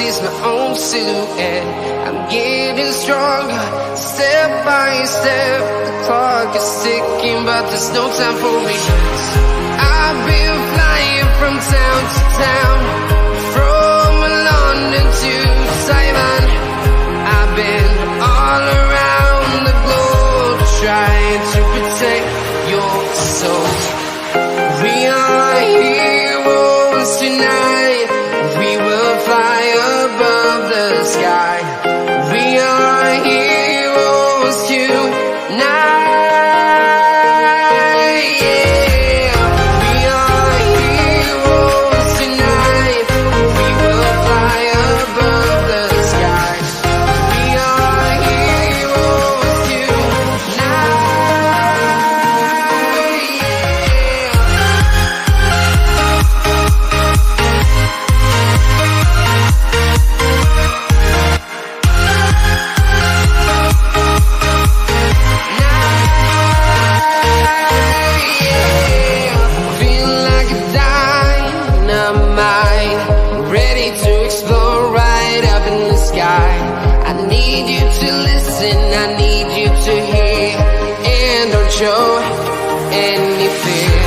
see is my own silhouette. I'm getting stronger, step by step. The clock is ticking, but there's no time for me. I've been flying from town to town, from London to Taiwan. I've been all around the globe, trying to protect your soul. We are heroes tonight. We will fly above the sky. We are heroes tonight. Yeah. We are heroes tonight. We will fly above the sky. We are heroes tonight. Feel like a dynamite, ready to explode right up in the sky. I need you to listen, I need you to hear, and don't show any fear.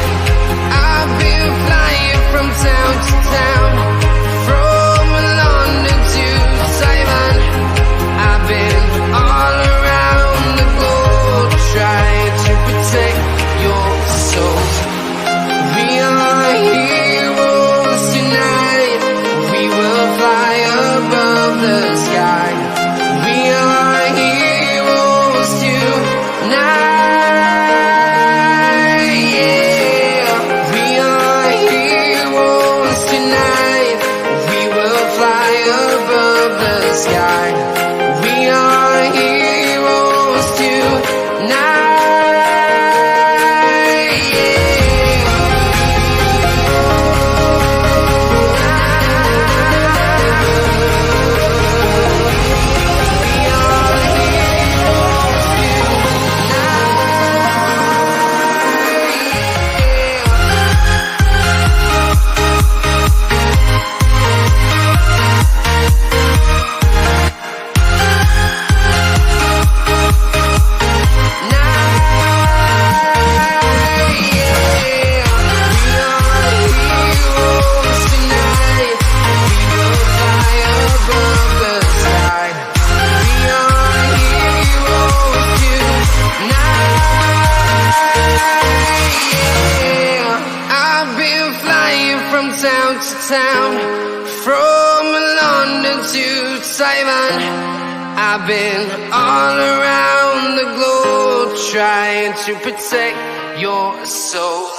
I've been flying from town to town, from London to Taiwan. I've been all around the globe, trying to protect your soul. We are heroes tonight. We will fly above the sky. We are heroes tonight. Yeah. We are heroes tonight. We will fly above the sky. We are heroes tonight. I've been flying from town to town, from London to Taiwan. I've been all around the globe, trying to protect your soul.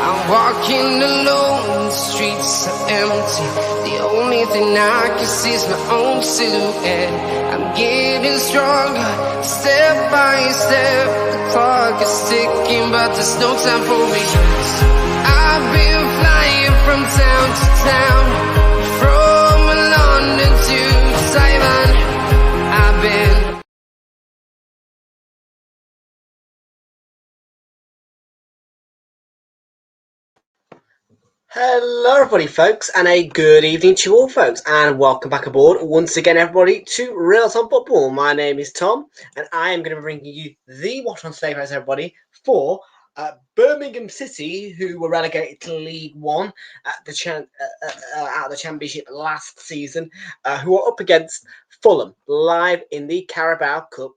I'm walking alone, the streets are empty. The only thing I can see is my own silhouette. I'm getting stronger, step by step. The clock is ticking, but there's no time for me. I've been flying from town to town, from London to Taiwan. I've been Hello everybody folks, and a good evening to you all folks, and welcome back aboard once again everybody to Realltom Football. My name is Tom, and I am going to be bringing you the Watch on Today prize everybody for Birmingham City, who were relegated to League One at the Championship last season, who are up against Fulham live in the Carabao Cup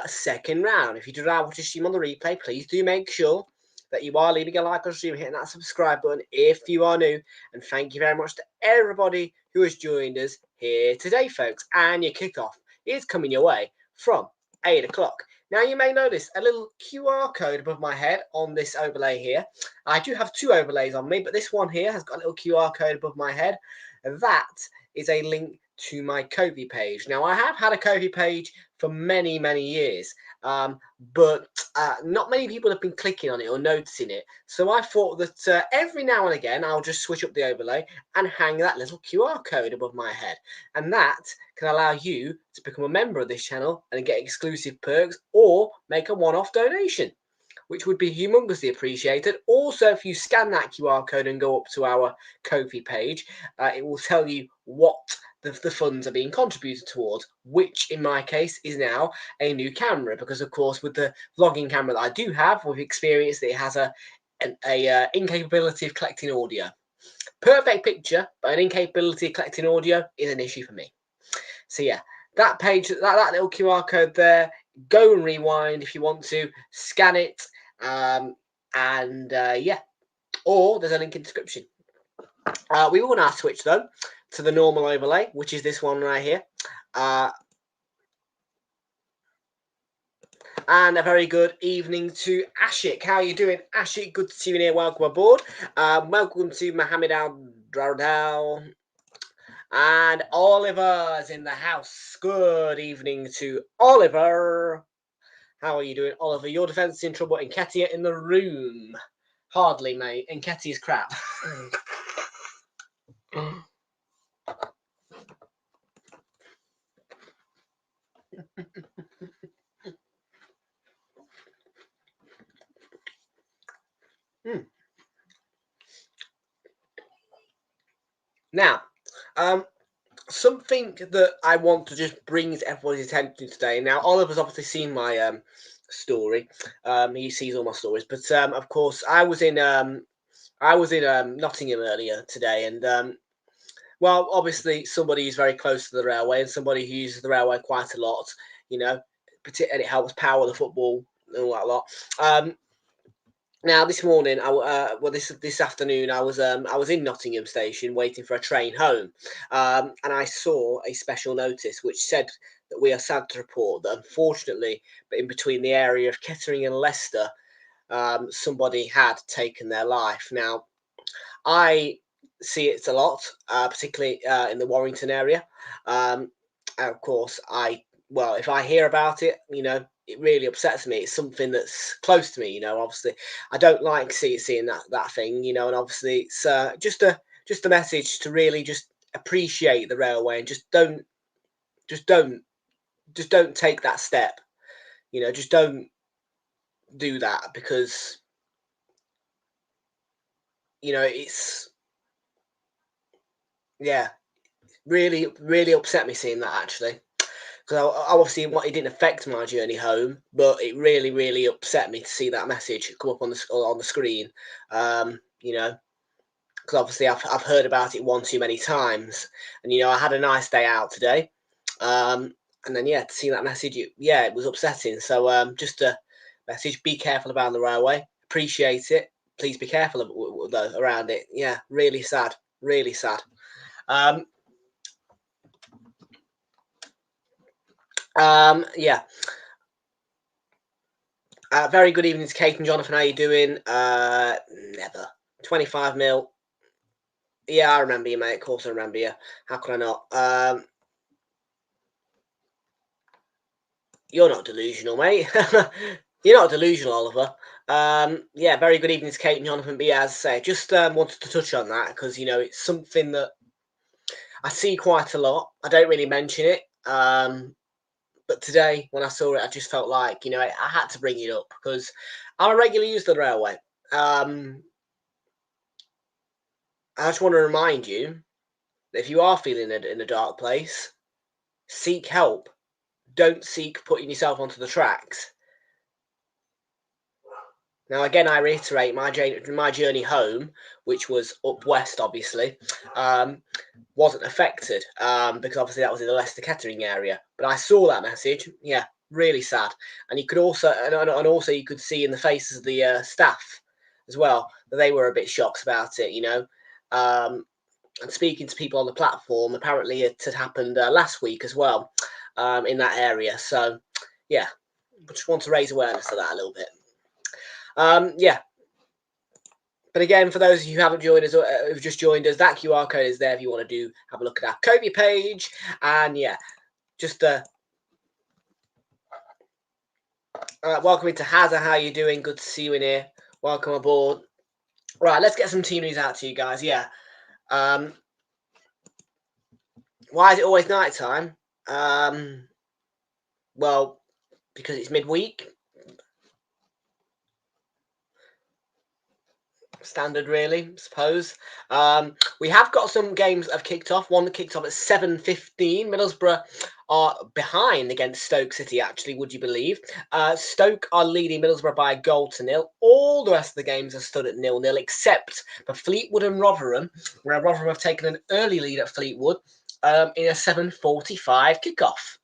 second round. If you do not want to stream on the replay, please do make sure that you are leaving a like on stream, hitting that subscribe button if you are new, and thank you very much to everybody who has joined us here today folks. And your kickoff is coming your way from 8 o'clock. Now you may notice a little QR code above my head on this overlay here. I do have two overlays on me, but this one here has got a little QR code above my head. That is a link to my Ko-fi page. Now I have had a Ko-fi page for many, many years. But not many people have been clicking on it or noticing it. So I thought that every now and again, I'll just switch up the overlay and hang that little QR code above my head. And that can allow you to become a member of this channel and get exclusive perks or make a one-off donation, which would be humongously appreciated. Also, if you scan that QR code and go up to our Ko-fi page, it will tell you what the funds are being contributed towards, which in my case is now a new camera, because of course with the vlogging camera that I do have, we've experienced that it has a incapability of collecting audio. Perfect picture, but an incapability of collecting audio is an issue for me. So yeah, that page, that little QR code there, go and rewind if you want to, scan it, yeah, or there's a link in the description. We will now switch though to the normal overlay, which is this one right here. And a very good evening to Ashik. How are you doing, Ashik? Good to see you here. Welcome aboard. Welcome to Mohammed Al-Dardal. And Oliver's in the house. Good evening to Oliver. How are you doing, Oliver? Your defence is in trouble. Nketiah in the room. Hardly, mate. Nketiah's crap. Now, something that I want to just bring to everybody's attention today. Now, Oliver's obviously seen my story. He sees all my stories, but of course, I was in Nottingham earlier today, and well, obviously, somebody who's very close to the railway and somebody who uses the railway quite a lot, you know, and it helps power the football and all that lot. Now this morning, this afternoon, I was in Nottingham Station waiting for a train home, and I saw a special notice which said that we are sad to report that unfortunately, but in between the area of Kettering and Leicester, somebody had taken their life. Now, I see it a lot, particularly in the Warrington area. Of course, if I hear about it, you know, it really upsets me. It's something that's close to me, you know. Obviously, I don't like seeing that thing, you know. And obviously, it's just a message to really just appreciate the railway and just don't take that step, you know. Just don't do that, because you know it's really upset me seeing that, actually. Because obviously it didn't affect my journey home, but it really upset me to see that message come up on the screen. You know, because obviously I've heard about it one too many times, and you know I had a nice day out today, and then to see that message, it was upsetting. So just a message: be careful about the railway. Appreciate it. Please be careful around it. Yeah, really sad. Really sad. Very good evening to Kate and Jonathan. How you doing? Never. 25 mil. Yeah, I remember you, mate. Of course I remember you. How could I not? You're not delusional, mate. You're not delusional, Oliver. Very good evening to Kate and Jonathan. But yeah, as I say, just wanted to touch on that because, you know, it's something that I see quite a lot. I don't really mention it. But today, when I saw it, I just felt like, you know, I had to bring it up because I'm a regular user of the railway. I just want to remind you that if you are feeling in a dark place, seek help. Don't seek putting yourself onto the tracks. Now, again, I reiterate, my journey home, which was up west, obviously, wasn't affected because obviously that was in the Leicester Kettering area. But I saw that message. Yeah, really sad. And you could also, and also you could see in the faces of the staff as well that they were a bit shocked about it. You know, and speaking to people on the platform, apparently it had happened last week as well in that area. So yeah, I just want to raise awareness of that a little bit. But again, for those of you who haven't joined us or who've just joined us, that QR code is there if you want to have a look at our Ko-fi page. And yeah, just Welcome into Hazza. How you doing? Good to see you in here. Welcome aboard. Right, let's get some team news out to you guys. Yeah. Why is it always night time? Well, because it's midweek. Standard, really, I suppose. We have got some games that have kicked off. One that kicked off at 7:15. Middlesbrough are behind against Stoke City, actually, would you believe? Stoke are leading Middlesbrough by a goal to nil. All the rest of the games are stood at 0-0, except for Fleetwood and Rotherham, where Rotherham have taken an early lead at Fleetwood in a 7:45 kickoff.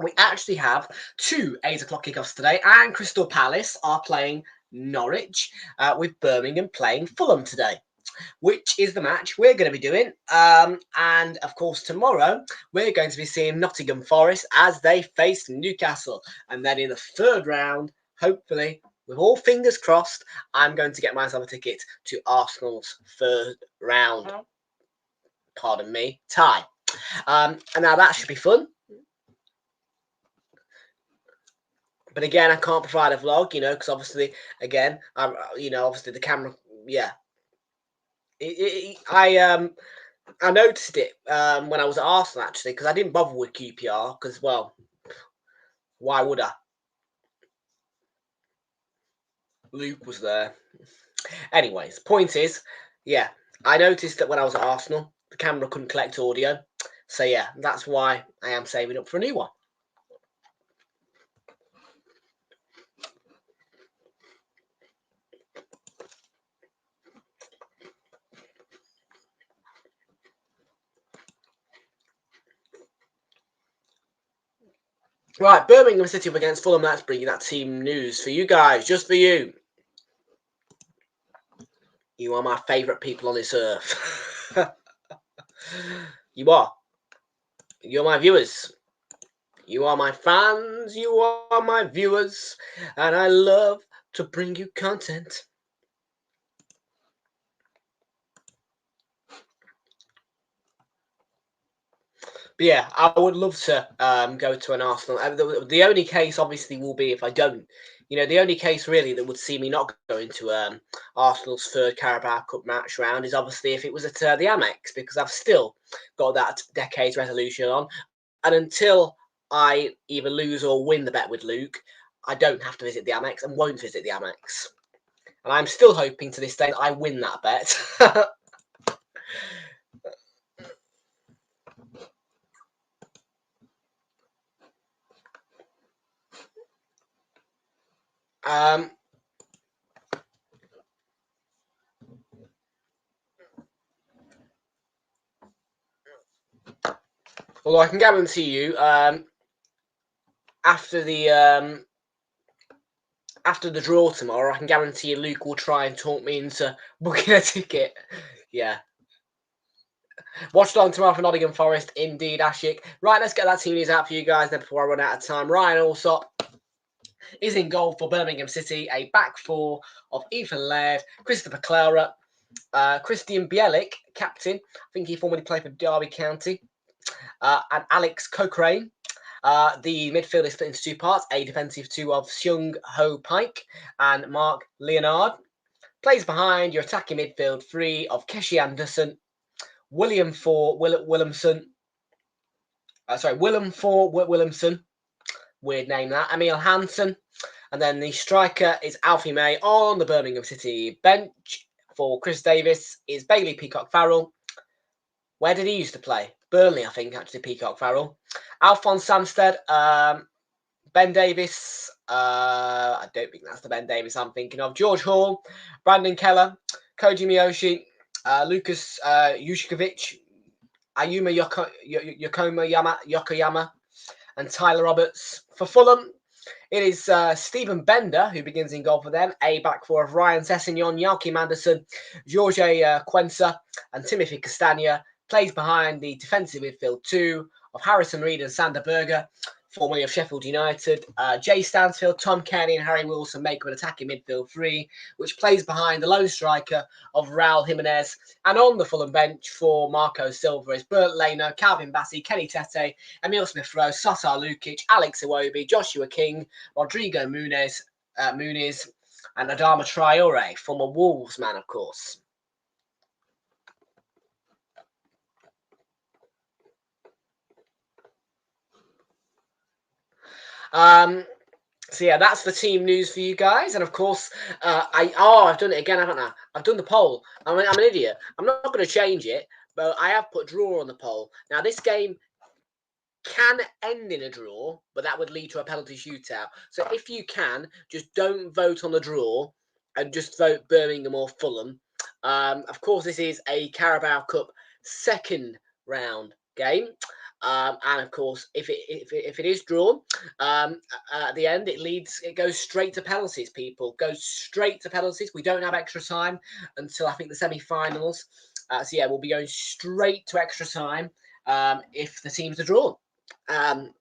We actually have two 8 o'clock kickoffs today, and Crystal Palace are playing Norwich, with Birmingham playing Fulham today, which is the match we're going to be doing. And of course, tomorrow we're going to be seeing Nottingham Forest as they face Newcastle. And then in the third round, hopefully, with all fingers crossed, I'm going to get myself a ticket to Arsenal's third round. Pardon me, tie. And now that should be fun. But again, I can't provide a vlog, because obviously, again, obviously the camera, yeah. I noticed it when I was at Arsenal, actually, because I didn't bother with QPR, because, well, why would I? Luke was there. Anyways, point is, yeah, I noticed that when I was at Arsenal, the camera couldn't collect audio. So, yeah, that's why I am saving up for a new one. Right, Birmingham City up against Fulham. Let's bring you that team news for you guys, just for you. You are my favourite people on this earth. You are. You're my viewers. You are my fans. You are my viewers. And I love to bring you content. But yeah, I would love to go to an Arsenal. The only case, obviously, will be if I don't. The only case really that would see me not going to Arsenal's third Carabao Cup match round is obviously if it was at the Amex, because I've still got that decades resolution on. And until I either lose or win the bet with Luke, I don't have to visit the Amex and won't visit the Amex. And I'm still hoping to this day that I win that bet. Although I can guarantee you, after the draw tomorrow, I can guarantee you Luke will try and talk me into booking a ticket. Yeah. Watched on tomorrow for Nottingham Forest, indeed, Ashik. Right, let's get that team news out for you guys then before I run out of time. Ryan Allsop is in goal for Birmingham City, a back four of Ethan Laird, Christopher Clara, Christian Bielik, captain. I think he formerly played for Derby County, and Alex Cochrane. The midfield is split into two parts, a defensive two of Seung Ho Pike and Mark Leonard. Plays behind your attacking midfield three of Keshi Anderson, Willem for Williamson. Weird name that. Emil Hansen. And then the striker is Alfie May. On the Birmingham City bench for Chris Davis is Bailey Peacock Farrell. Where did he used to play? Burnley, I think, actually, Peacock Farrell. Alphonse Samstead, Ben Davis. I don't think that's the Ben Davis I'm thinking of. George Hall, Brandon Keller, Koji Miyoshi, Lucas Yushkovic, Ayuma Yokoyama, and Tyler Roberts. For Fulham, it is Stephen Bender, who begins in goal for them. A back four of Ryan Sessegnon, Joachim Anderson, Jorge Quensa, and Timothy Castagna. Plays behind the defensive midfield two of Harrison Reed and Sander Berger. formerly of Sheffield United. Jay Stansfield, Tom Kenny and Harry Wilson make up an attacking midfield three, which plays behind the lone striker of Raul Jimenez. And on the Fulham bench for Marco Silva is Bert Leno, Calvin Bassey, Kenny Tete, Emil Smith-Rowe, Sasa Lukic, Alex Iwobi, Joshua King, Rodrigo Muniz, and Adama Traore, former Wolves man, of course. So yeah, that's the team news for you guys, and of course, I've done it again, haven't I? I've done the poll. I'm an idiot. I'm not going to change it, but I have put draw on the poll. Now this game can end in a draw, but that would lead to a penalty shootout. So if you can, just don't vote on the draw, and just vote Birmingham or Fulham. Of course, this is a Carabao Cup second round game. And of course, if it is drawn, at the end it goes straight to penalties. People goes straight to penalties. We don't have extra time until I think the semi-finals. So yeah, we'll be going straight to extra time if the teams are drawn. I'm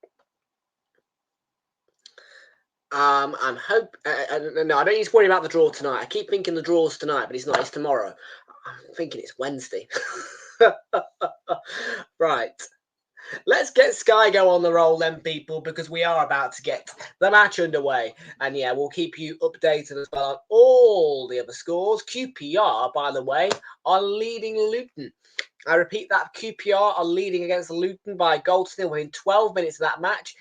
no, I don't need to worry about the draw tonight. I keep thinking the draw's tonight, but it's not. It's tomorrow. I'm thinking it's Wednesday. Right. Let's get Sky Go on the roll then, people, because we are about to get the match underway. And yeah, we'll keep you updated as well on all the other scores. QPR, by the way, are leading Luton. I repeat that QPR are leading against Luton by a goal to nil within 12 minutes of that match.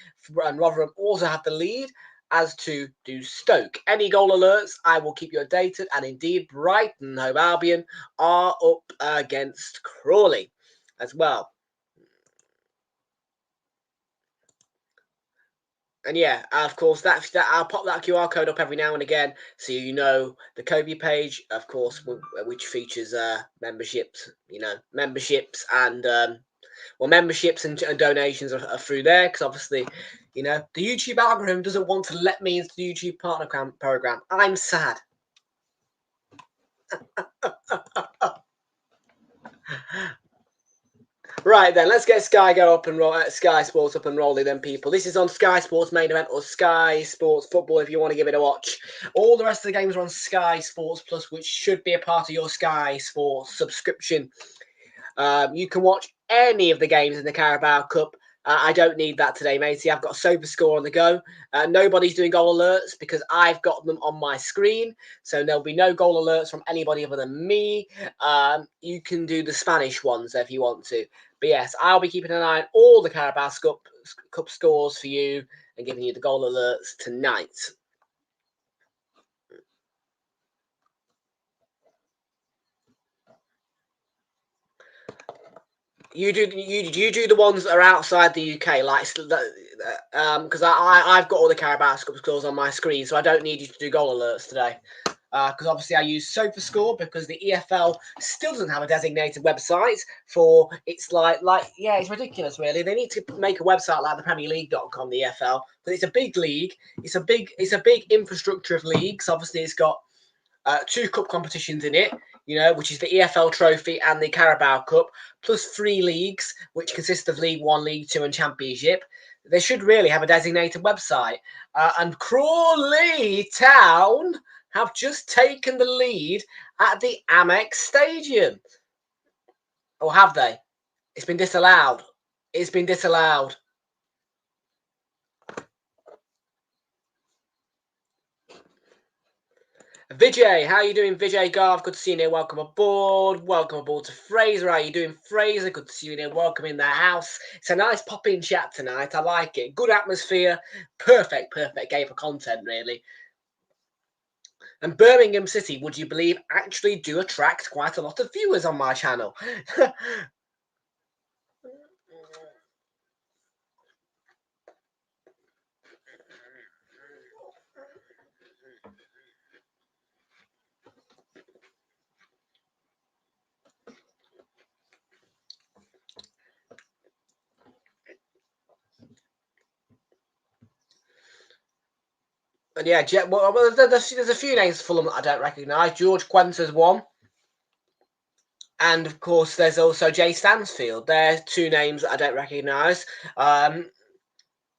And Rotherham also have the lead, as to do Stoke. Any goal alerts, I will keep you updated. And indeed, Brighton, Hove Albion, are up against Crawley as well. And yeah, of course, that I'll pop that QR code up every now and again, so you know the Kobe page, of course, which features memberships, memberships and memberships and donations are through there, because obviously, the YouTube algorithm doesn't want to let me into the YouTube partner program. I'm sad. Right then, let's get Sky Sports up and rolling then, people. This is on Sky Sports Main Event or Sky Sports Football if you want to give it a watch. All the rest of the games are on Sky Sports Plus, which should be a part of your Sky Sports subscription. You can watch any of the games in the Carabao Cup. I don't need that today, matey. I've got a sober score on the go. Nobody's doing goal alerts because I've got them on my screen. So there'll be no goal alerts from anybody other than me. You can do the Spanish ones if you want to. But yes, I'll be keeping an eye on all the Carabao Cup scores for you and giving you the goal alerts tonight. You do the ones that are outside the UK, like because I've got all the Carabao Cup scores on my screen, so I don't need you to do goal alerts today. Because obviously I use SofaScore because the EFL still doesn't have a designated website for it's it's ridiculous really. They need to make a website like the PremierLeague.com, the EFL, but it's a big league. It's a big infrastructure of leagues. Obviously, it's got 2 cup competitions in it, which is the EFL Trophy and the Carabao Cup, plus 3 leagues, which consist of League 1, League 2 and Championship. They should really have a designated website. And Crawley Town have just taken the lead at the Amex Stadium. Or have they? It's been disallowed. It's been disallowed. Vijay, how are you doing, Vijay Garv? Good to see you here. Welcome aboard. Welcome aboard to Fraser. How are you doing, Fraser? Good to see you here. Welcome in the house. It's a nice pop-in chat tonight. I like it. Good atmosphere. Perfect game for content, really. And Birmingham City, would you believe, actually do attract quite a lot of viewers on my channel. And yeah, there's a few names for Fulham that I don't recognise. George Quenter's one. And of course, there's also Jay Stansfield. They're 2 names that I don't recognise.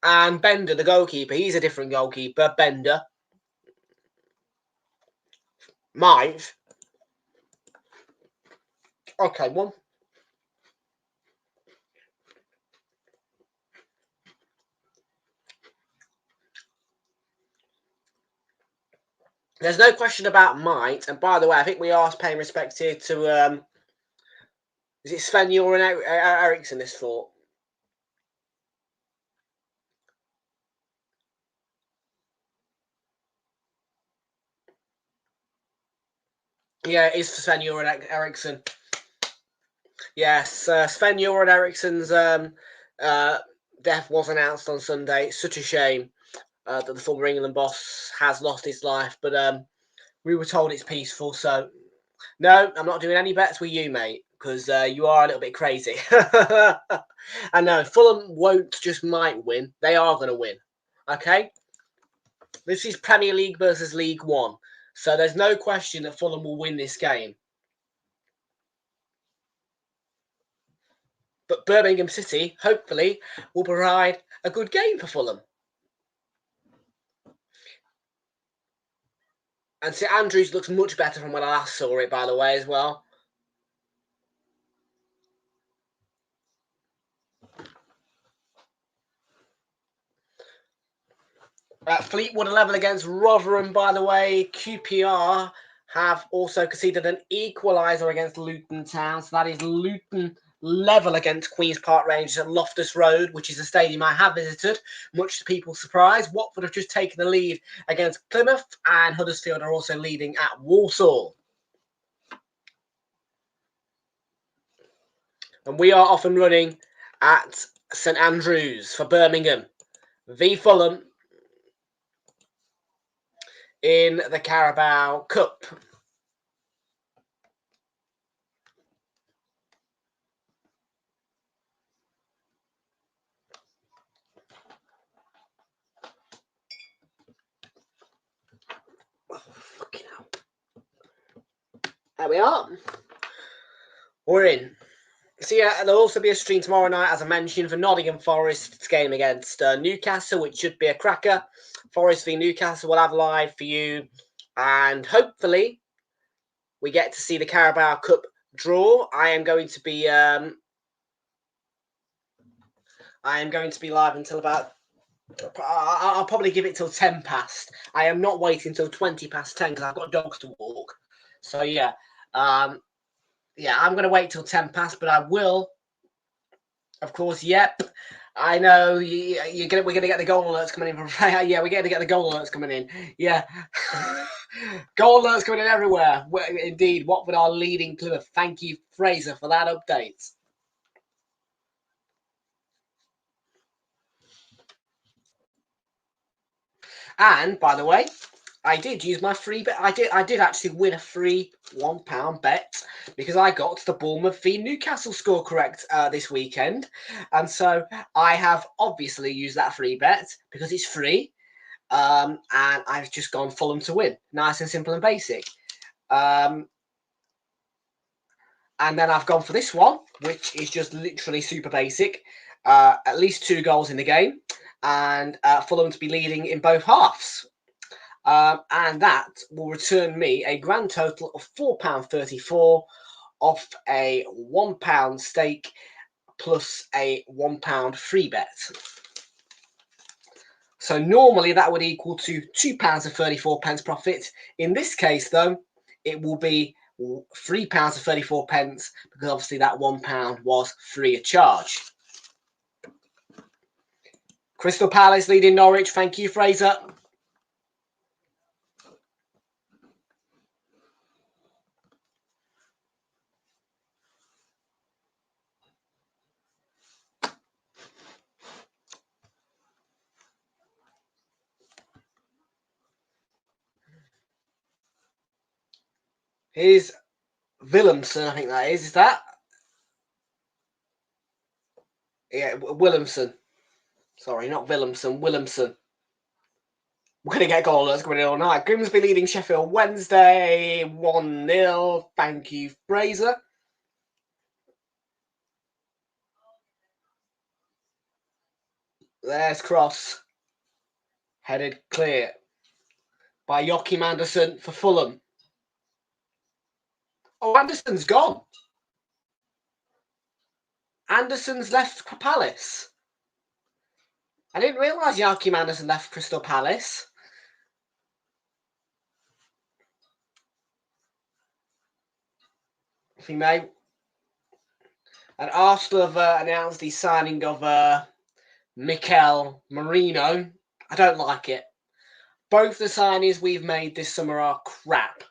And Bender, the goalkeeper, he's a different goalkeeper. Bender. Mive. Okay, one. There's no question about might. And by the way, I think we are paying respect here to is it Sven-Göran Eriksson this thought? Yeah, it is for Sven-Göran Eriksson. Yes, Sven-Göran Eriksson's death was announced on Sunday. It's such a shame that the former England boss has lost his life, but we were told it's peaceful, so no, I'm not doing any bets with you, mate, because you are a little bit crazy. I know, Fulham won't just might win, they are going to win, okay? This is Premier League versus League One, so there's no question that Fulham will win this game. But Birmingham City, hopefully, will provide a good game for Fulham. And St Andrews looks much better from when I last saw it, by the way, as well. Fleetwood 11 against Rotherham, by the way. QPR have also conceded an equaliser against Luton Town. So that is Luton level against Queen's Park Rangers at Loftus Road, which is a stadium I have visited, much to people's surprise. Watford have just taken the lead against Plymouth, and Huddersfield are also leading at Walsall. And we are off and running at St Andrews for Birmingham v Fulham in the Carabao Cup. Fucking hell. There we are. We're in. So yeah, there'll also be a stream tomorrow night, as I mentioned, for Nottingham Forest's game against Newcastle, which should be a cracker. Forest v Newcastle will have live for you, and hopefully we get to see the Carabao Cup draw. I am going to be live until about. I'll probably give it till 10 past. I am not waiting till 20 past 10 because I've got dogs to walk. So yeah, yeah, I'm going to wait till 10 past, but I will, of course, yep. I know we're going to get the goal alerts coming in from yeah, we're going to get the goal alerts coming in. Yeah. Goal alerts coming in everywhere. Indeed, Watford are leading Plymouth. Thank you, Fraser, for that update. And by the way, I did use my free bet. I did actually win a free £1 bet because I got the Bournemouth v Newcastle score correct this weekend, and so I have obviously used that free bet because it's free, and I've just gone Fulham to win. Nice and simple and basic. And then I've gone for this one, which is just literally super basic. At least 2 goals in the game, and Fulham to be leading in both halves. And that will return me a grand total of £4.34 off a £1 stake plus a £1 free bet. So normally that would equal to £2.34 profit. In this case, though, it will be £3.34 because obviously that £1 was free of charge. Crystal Palace leading Norwich. Thank you, Fraser. Here's Williamson, I think that is. Is that? Yeah, Williamson. Sorry, not Williamson. Williamson. We're going to get goal alerts coming in all night. Grimsby leading Sheffield Wednesday 1-0. Thank you, Fraser. There's cross. Headed clear by Joachim Andersen for Fulham. Oh, Andersen's gone. Andersen's left Palace. I didn't realise Joachim Andersen left Crystal Palace. If he may. And Arsenal have announced the signing of Mikel Merino. I don't like it. Both the signings we've made this summer are crap.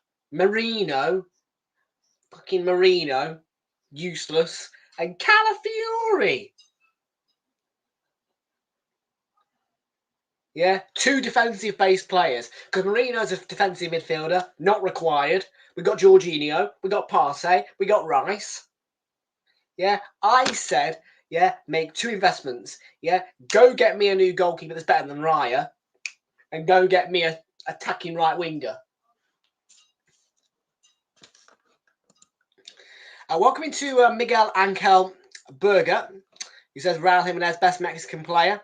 Fucking Merino, useless. And Calafiori. Yeah, 2 defensive-based players. Because Marino's a defensive midfielder, not required. We got Jorginho, we got Parse, we got Rice. Yeah, I said, yeah, make 2 investments. Yeah, go get me a new goalkeeper that's better than Raya, and go get me a attacking right winger. Welcome to Miguel Angel Berger, who says Raul Jimenez best Mexican player.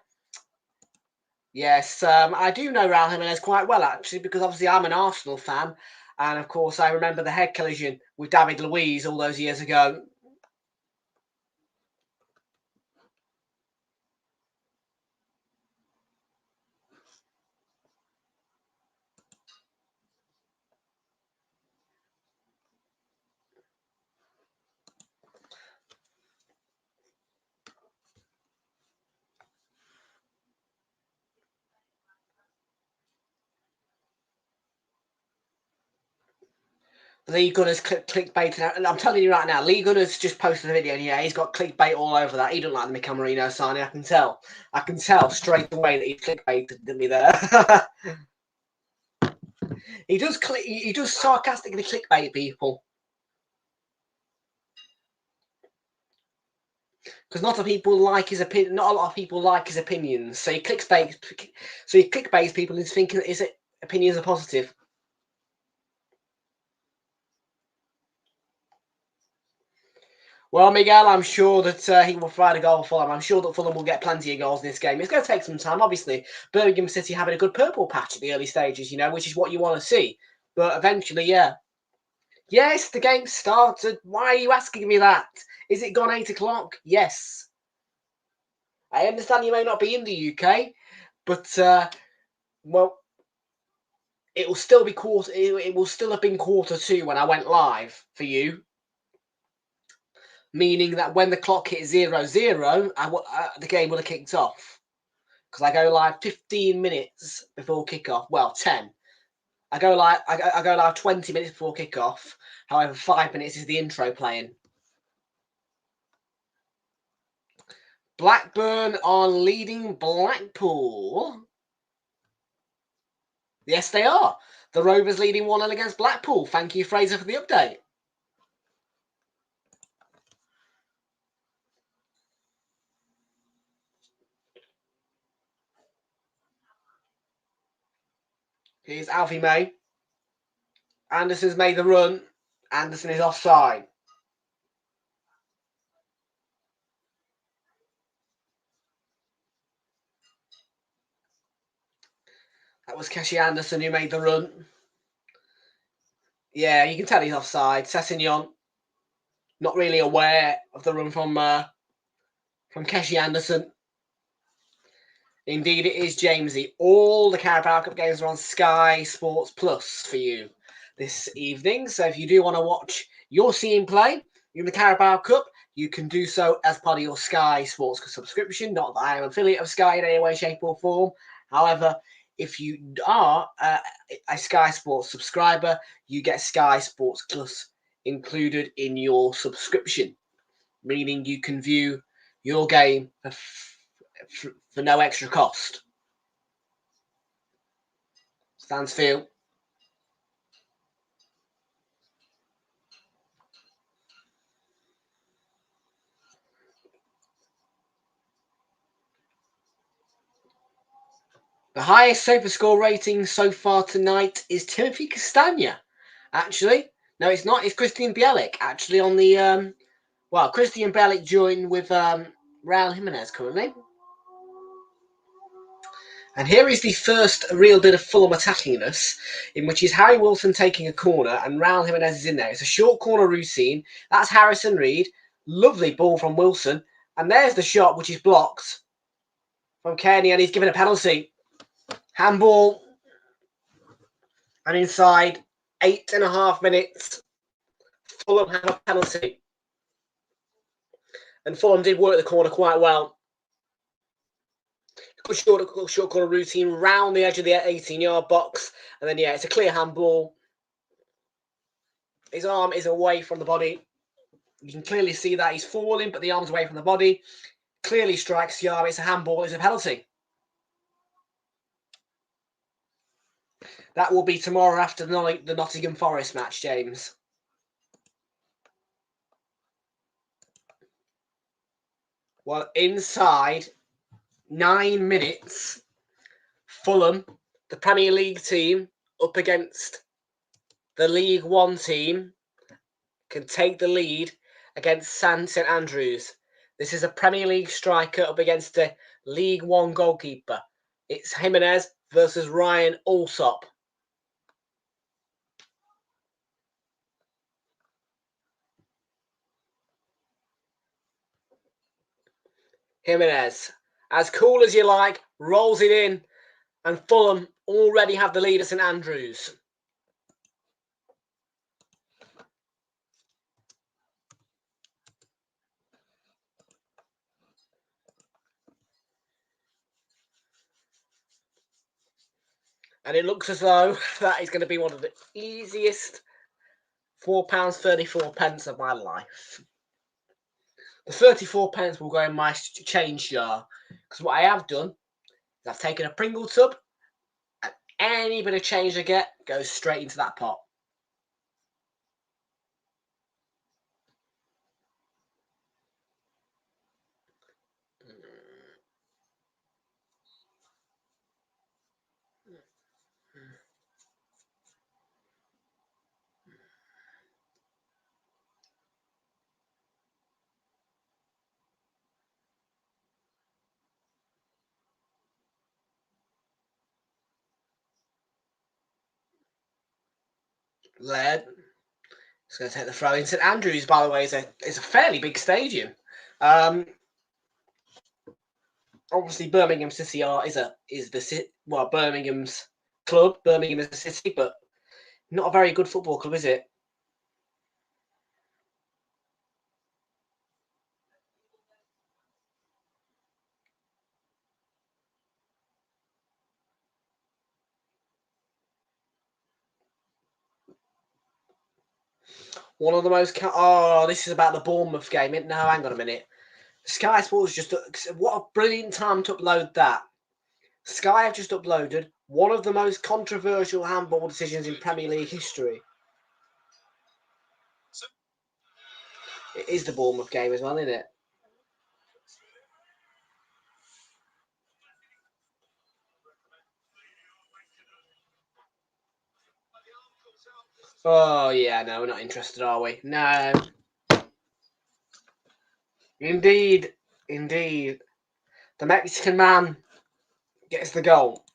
Yes, I do know Raul Jimenez quite well, actually, because obviously I'm an Arsenal fan. And, of course, I remember the head collision with David Luiz all those years ago. Lee Gunner's clickbait. And I'm telling you right now, Lee Gunner's just posted a video, and yeah, he's got clickbait all over that. He doesn't like the Mikel Merino signing. I can tell. I can tell straight away that he clickbaited me there. He does sarcastically clickbait people. Because not a lot of people like his opinion. Not a lot of people like his opinions. So he clickbaits people into thinking that his opinions are positive. Well, Miguel, I'm sure that he will provide a goal for Fulham. I'm sure that Fulham will get plenty of goals in this game. It's going to take some time, obviously. Birmingham City having a good purple patch at the early stages, which is what you want to see. But eventually, yeah. Yes, the game started. Why are you asking me that? Is it gone 8 o'clock? Yes. I understand you may not be in the UK, but, well, it will still be it will still have been 2:45 when I went live for you. Meaning that when the clock hit 00:00, the game would have kicked off. Because I go live 15 minutes before kickoff. Well, 10. I go live 20 minutes before kickoff. However, 5 minutes is the intro playing. Blackburn are leading Blackpool. Yes, they are. The Rovers leading 1-0 against Blackpool. Thank you, Fraser, for the update. Here's Alfie May. Anderson's made the run. Anderson is offside. That was Keshi Anderson who made the run. Yeah, you can tell he's offside. Sessegnon, not really aware of the run from Keshi Anderson. Indeed, it is, Jamesy. All the Carabao Cup games are on Sky Sports Plus for you this evening. So if you do want to watch your team play in the Carabao Cup, you can do so as part of your Sky Sports subscription. Not that I am an affiliate of Sky in any way, shape or form. However, if you are a Sky Sports subscriber, you get Sky Sports Plus included in your subscription, meaning you can view your game for no extra cost. Stansfield. The highest Sofa Score rating so far tonight is Timothy Castagna. Actually, no, it's not. It's Christian Bielik. Actually, on the Christian Bielik joined with Raul Jimenez currently. And here is the first real bit of Fulham attacking us, in which is Harry Wilson taking a corner and Raul Jimenez is in there. It's a short corner routine. That's Harrison Reed. Lovely ball from Wilson. And there's the shot, which is blocked from Kenny, and he's given a penalty. Handball. And inside 8.5 minutes, Fulham have a penalty. And Fulham did work the corner quite well. Good short corner routine round the edge of the 18-yard box. And then, yeah, it's a clear handball. His arm is away from the body. You can clearly see that he's falling, but the arm's away from the body. Clearly strikes the arm. It's a handball. It's a penalty. That will be tomorrow after the Nottingham Forest match, James. Well, inside 9 minutes, Fulham, the Premier League team, up against the League One team, can take the lead against St Andrews. This is a Premier League striker up against a League One goalkeeper. It's Jimenez versus Ryan Alsop. Jimenez, as cool as you like, rolls it in, and Fulham already have the lead at St Andrews. And it looks as though that is going to be one of the easiest £4.34 of my life. The 34p will go in my change jar, because what I have done is I've taken a Pringle tub, and any bit of change I get goes straight into that pot. Led. It's going to take the throw in. St Andrews, by the way, is a fairly big stadium. Obviously, Birmingham City Birmingham's club. Birmingham is a city, but not a very good football club, is it? One of the most... this is about the Bournemouth game. No, hang on a minute. Sky Sports just... What a brilliant time to upload that. Sky have just uploaded one of the most controversial handball decisions in Premier League history. It is the Bournemouth game as well, isn't it? Oh, yeah, no, we're not interested, are we? No. Indeed. The Mexican man gets the goal.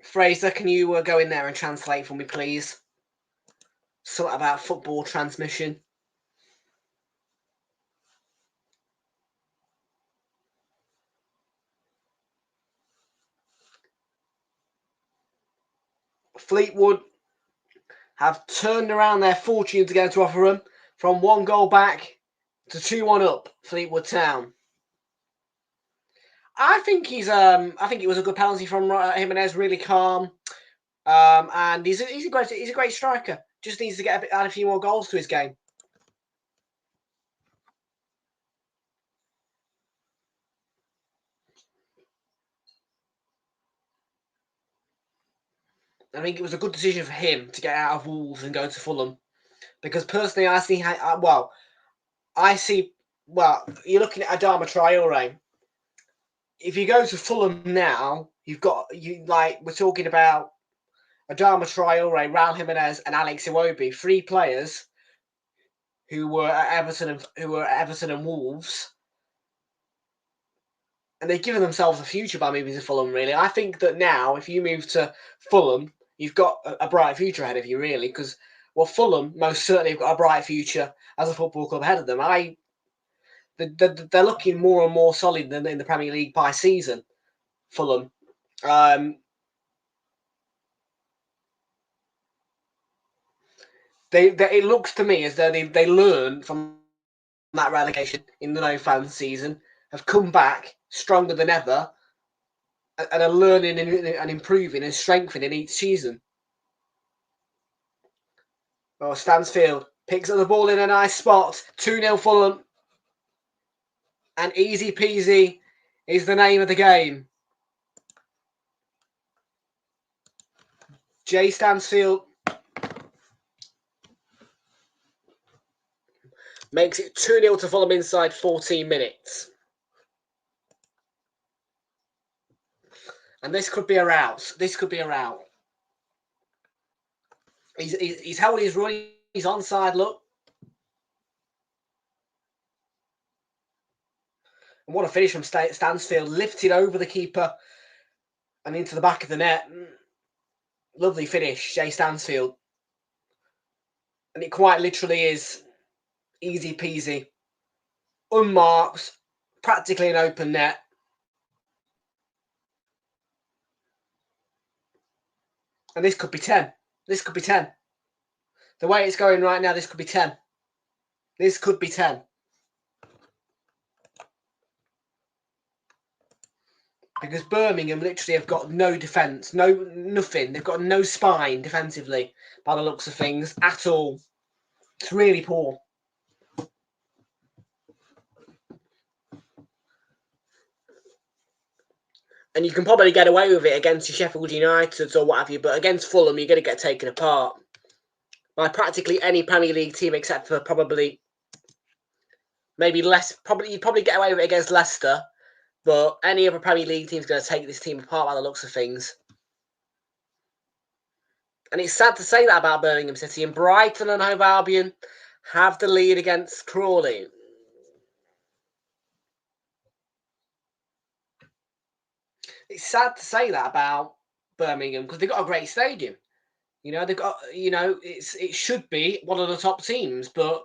Fraser, can you go in there and translate for me, please? Something about football transmission. Fleetwood have turned around their fortunes again to Rotherham from 1 goal back to 2-1 up. Fleetwood Town. I think it was a good penalty from Jimenez. Really calm, and he's a great striker. Just needs to add a few more goals to his game. I think it was a good decision for him to get out of Wolves and go to Fulham, because personally, I see you're looking at Adama Traore. If you go to Fulham now, we're talking about Adama Traore, Raul Jimenez, and Alex Iwobi, 3 players who were at Everton and Wolves, and they've given themselves a future by moving to Fulham. Really, I think that now, if you move to Fulham, you've got a bright future ahead of you. Really, because Fulham most certainly have got a bright future as a football club ahead of them. They're looking more and more solid than in the Premier League by season. Fulham. It looks to me as though they learned from that relegation in the no fans season, have come back stronger than ever, and are learning and improving and strengthening each season. Oh, Stansfield picks up the ball in a nice spot. 2-0 Fulham. And easy peasy is the name of the game. Jay Stansfield makes it 2-0 to Fulham inside 14 minutes. And this could be a rout. This could be a rout. He's held his run. He's onside, look. And what a finish from Stansfield. Lifted over the keeper and into the back of the net. Lovely finish, Jay Stansfield. And it quite literally is easy peasy. Unmarked. Practically an open net. And this could be 10. This could be 10. The way it's going right now, this could be 10. This could be 10. Because Birmingham literally have got no defence, nothing. They've got no spine defensively, by the looks of things, at all. It's really poor. And you can probably get away with it against your Sheffield United or what have you, but against Fulham, you're going to get taken apart by practically any Premier League team except for probably maybe less. You'd probably get away with it against Leicester, but any other Premier League team is going to take this team apart by the looks of things. And it's sad to say that about Birmingham City. And Brighton and Hove Albion have the lead against Crawley. It's sad to say that about Birmingham because they've got a great stadium. They've got, it should be one of the top teams, but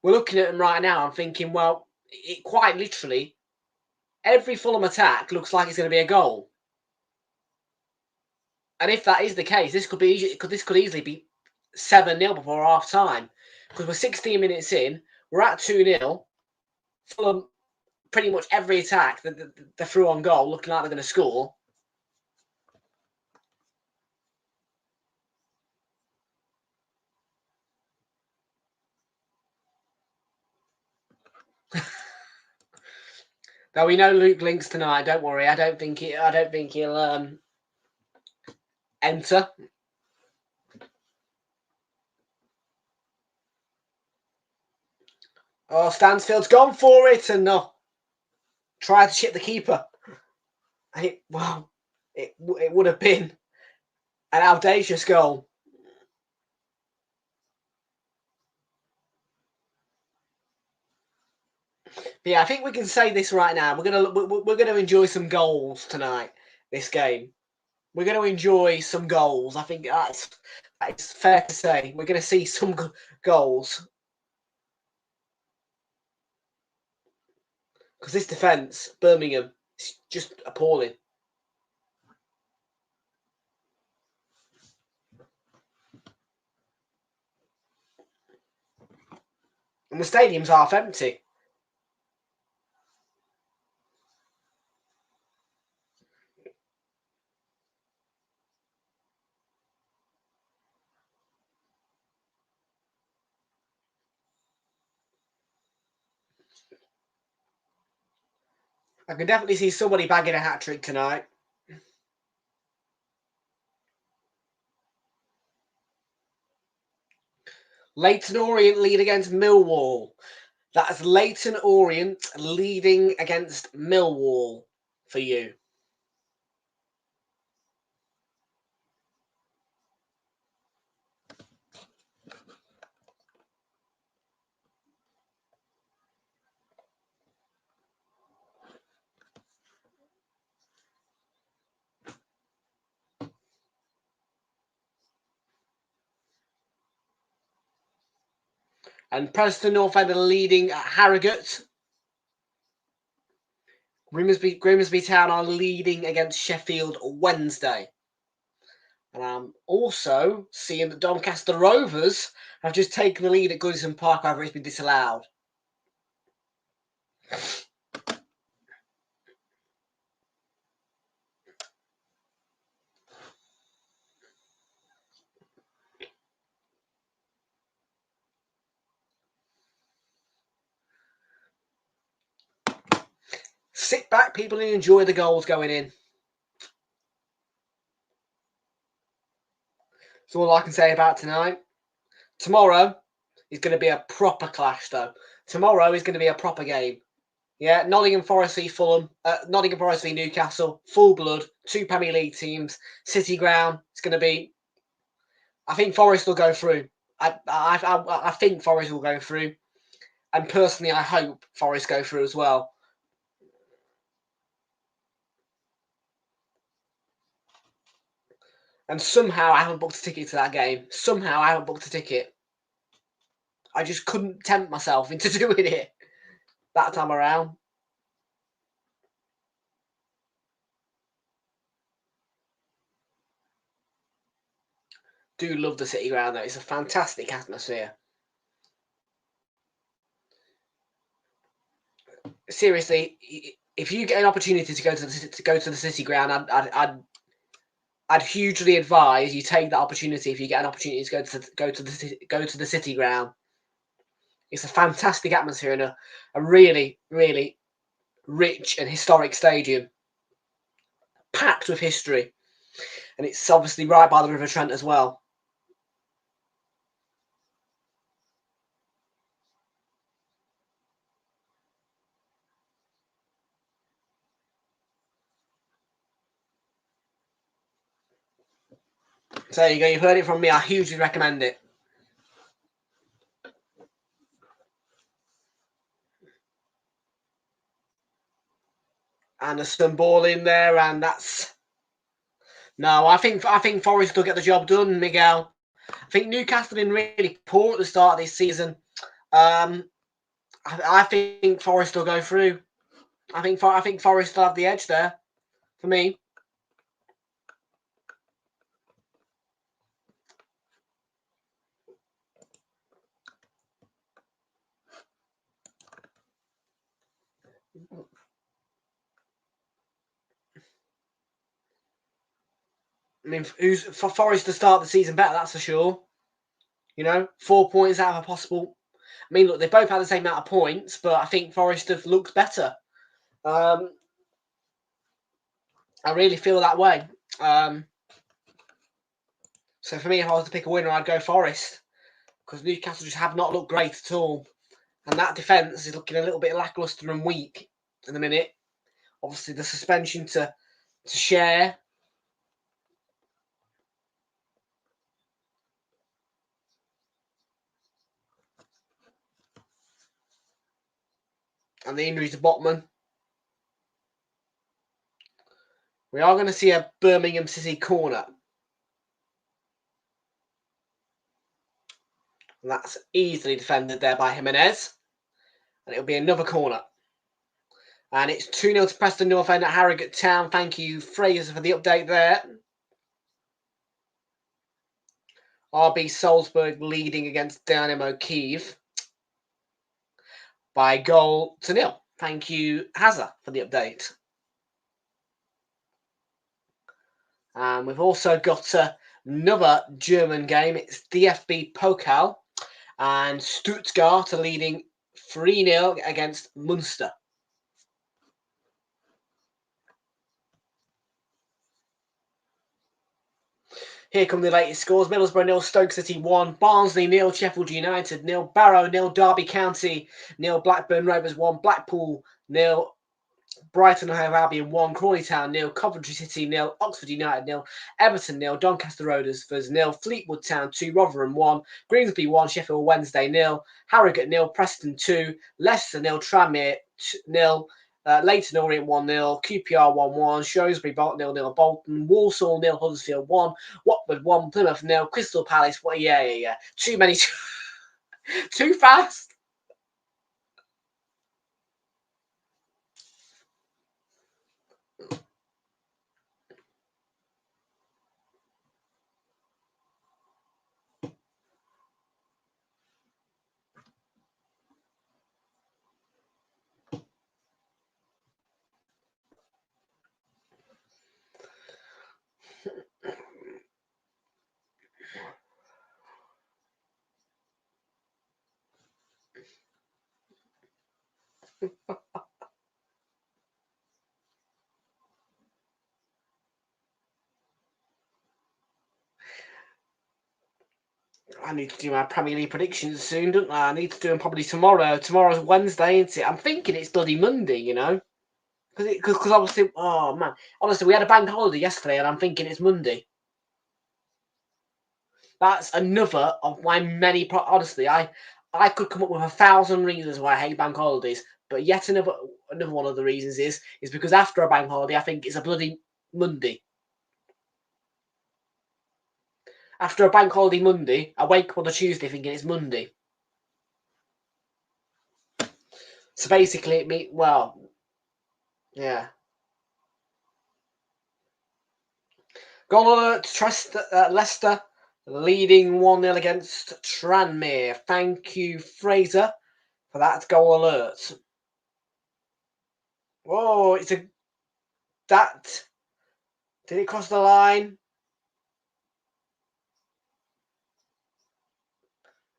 we're looking at them right now and thinking, well, it quite literally, every Fulham attack looks like it's going to be a goal. And if that is the case, this could easily be 7-0 before half time. Because we're 16 minutes in, we're at 2-0. Fulham, pretty much every attack they're through on goal, looking like they're going to score. Though we know Luke Link's tonight, don't worry. I don't think he'll enter. Oh, Stansfield's gone for it and tried to chip the keeper. And it would have been an audacious goal. But yeah, I think we can say this right now. We're gonna enjoy some goals tonight. This game, we're gonna enjoy some goals. I think that's fair to say. We're gonna see some goals because this defence, Birmingham, is just appalling. And the stadium's half empty. I can definitely see somebody bagging a hat-trick tonight. Leyton Orient lead against Millwall. That's Leyton Orient leading against Millwall for you. And Preston North End are leading at Harrogate. Grimsby Town are leading against Sheffield Wednesday. And I'm also seeing that Doncaster Rovers have just taken the lead at Goodison Park, however it's been disallowed. Sit back, people, and enjoy the goals going in. That's all I can say about tonight. Tomorrow is going to be a proper clash, though. Tomorrow is going to be a proper game. Yeah, Nottingham Forest v Fulham, Nottingham Forest v Newcastle, full blood, 2 Premier League teams, City ground. It's going to be. I think Forest will go through. I think Forest will go through, and personally, I hope Forest go through as well. And somehow I haven't booked a ticket to that game. Somehow I haven't booked a ticket. I just couldn't tempt myself into doing it that time around. Do love the City ground though. It's a fantastic atmosphere. Seriously, if you get an opportunity to go to the City ground, I'd hugely advise you take that opportunity if you get an opportunity to go to the City ground. It's a fantastic atmosphere and a really, really rich and historic stadium, packed with history, and it's obviously right by the River Trent as well. So there you go. You've heard it from me. I hugely recommend it. And there's some ball in there, and that's no. I think Forest will get the job done, Miguel. I think Newcastle have been really poor at the start of this season. I think Forest will go through. I think Forest will have the edge there for me. I mean, who's for Forest to start the season better? That's for sure. 4 points out of a possible. I mean, look, they both had the same amount of points, but I think Forest have looked better. I really feel that way. So for me, if I was to pick a winner, I'd go Forest because Newcastle just have not looked great at all, and that defence is looking a little bit lacklustre and weak in the minute. Obviously, the suspension to share. And the injury to Botman. We are going to see a Birmingham City corner. And that's easily defended there by Jimenez. And it'll be another corner. And it's 2-0 to Preston North End at Harrogate Town. Thank you, Fraser, for the update there. RB Salzburg leading against Dynamo Kyiv by 1-0. Thank you, Hazza, for the update. And we've also got another German game. It's DFB Pokal. And Stuttgart are leading 3-0 against Munster. Here come the latest scores. Middlesbrough 0, Stoke City 1, Barnsley 0, Sheffield United 0, Barrow 0, Derby County 0, Blackburn Rovers 1, Blackpool 0, Brighton and Hove Albion 1, Crawley Town 0, Coventry City 0, Oxford United 0, Everton 0, Doncaster Rovers 0, Fleetwood Town 2, Rotherham 1, Grimsby 1, Sheffield Wednesday 0, Harrogate 0, Preston 2, Leicester 0, Tranmere 0, Leyton Orient 1-0, QPR 1-1, Shrewsbury 0-0, Bolton, Walsall 0, Huddersfield 1, Watford 1, Plymouth 0, Crystal Palace. Well, yeah. Too many. Too fast. I need to do my Premier League predictions soon, don't I? I need to do them probably tomorrow. Tomorrow's Wednesday, isn't it? I'm thinking it's bloody Monday, you know? Because obviously, oh man. Honestly, we had a bank holiday yesterday and I'm thinking it's Monday. That's another of my many... Honestly, I could come up with 1,000 reasons why I hate bank holidays. But yet another one of the reasons is because after a bank holiday, I think it's a bloody Monday. After a bank holiday Monday, I wake up on a Tuesday thinking it's Monday. So basically, yeah. Goal alert, Leicester leading 1-0 against Tranmere. Thank you, Fraser, for that goal alert. Whoa, did it cross the line?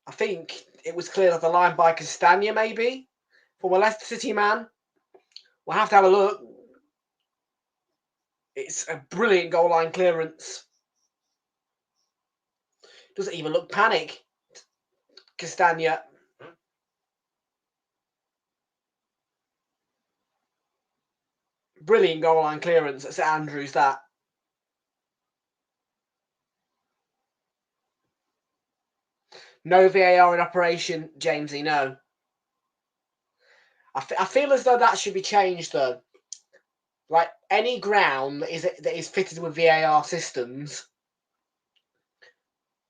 I think it was cleared off the line by Castagna, maybe, from a Leicester City man. We'll have to have a look. It's a brilliant goal line clearance. Doesn't even look panic. Castagna. Brilliant goal line clearance at St Andrews, that. No VAR in operation, Jamesy, no. I feel as though that should be changed, though. Like, any ground that is fitted with VAR systems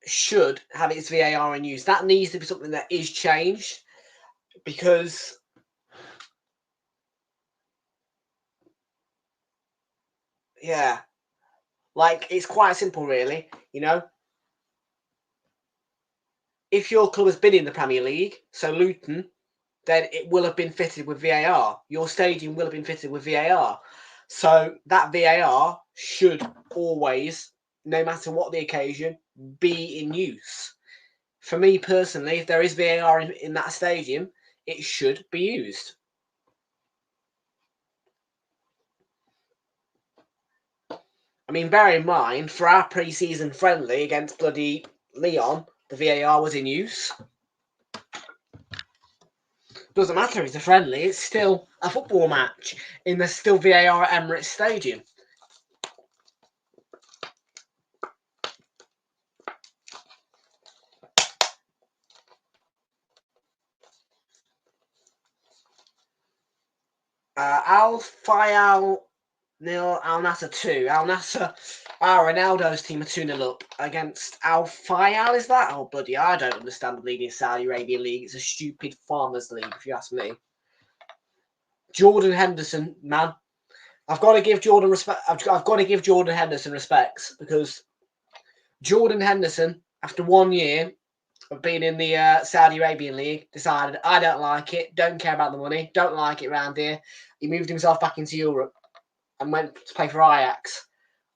should have its VAR in use. That needs to be something that is changed, because yeah, like, it's quite simple, really. You know, if your club has been in the Premier League, so Luton, then it will have been fitted with VAR. Your stadium will have been fitted with VAR. So that VAR should always, no matter what the occasion, be in use. For me personally, if there is VAR in that stadium, it should be used. I mean, bear in mind, for our pre-season friendly against bloody Lyon, the VAR was in use. Doesn't matter if it's a friendly, it's still a football match, and there's still VAR at Emirates Stadium. Al Fayal nil, Al Nassr 2. Al Nassr, Ronaldo's team are 2-0 up against Al Fayal, is that? Oh, bloody, I don't understand the league in Saudi Arabian League. It's a stupid farmers league, if you ask me. Jordan Henderson, man. I've got to give Jordan respect. I've got to give Jordan Henderson respects, because Jordan Henderson, after 1 year of being in the Saudi Arabian League, decided, I don't like it, don't care about the money, don't like it around here. He moved himself back into Europe and went to play for Ajax.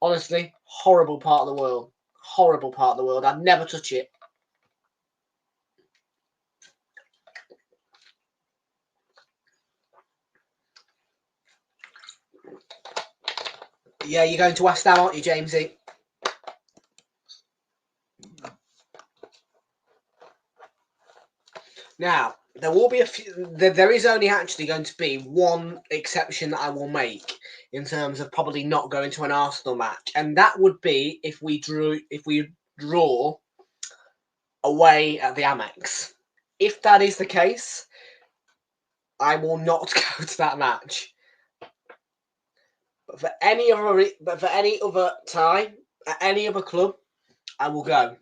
Honestly, horrible part of the world. Horrible part of the world. I'd never touch it. Yeah, you're going to West Ham, aren't you, Jamesy? Now, there will be a few. There is only actually going to be one exception that I will make in terms of probably not going to an Arsenal match, and that would be if we draw away at the Amex. If that is the case, I will not go to that match. But for any other time at any other club, I will go.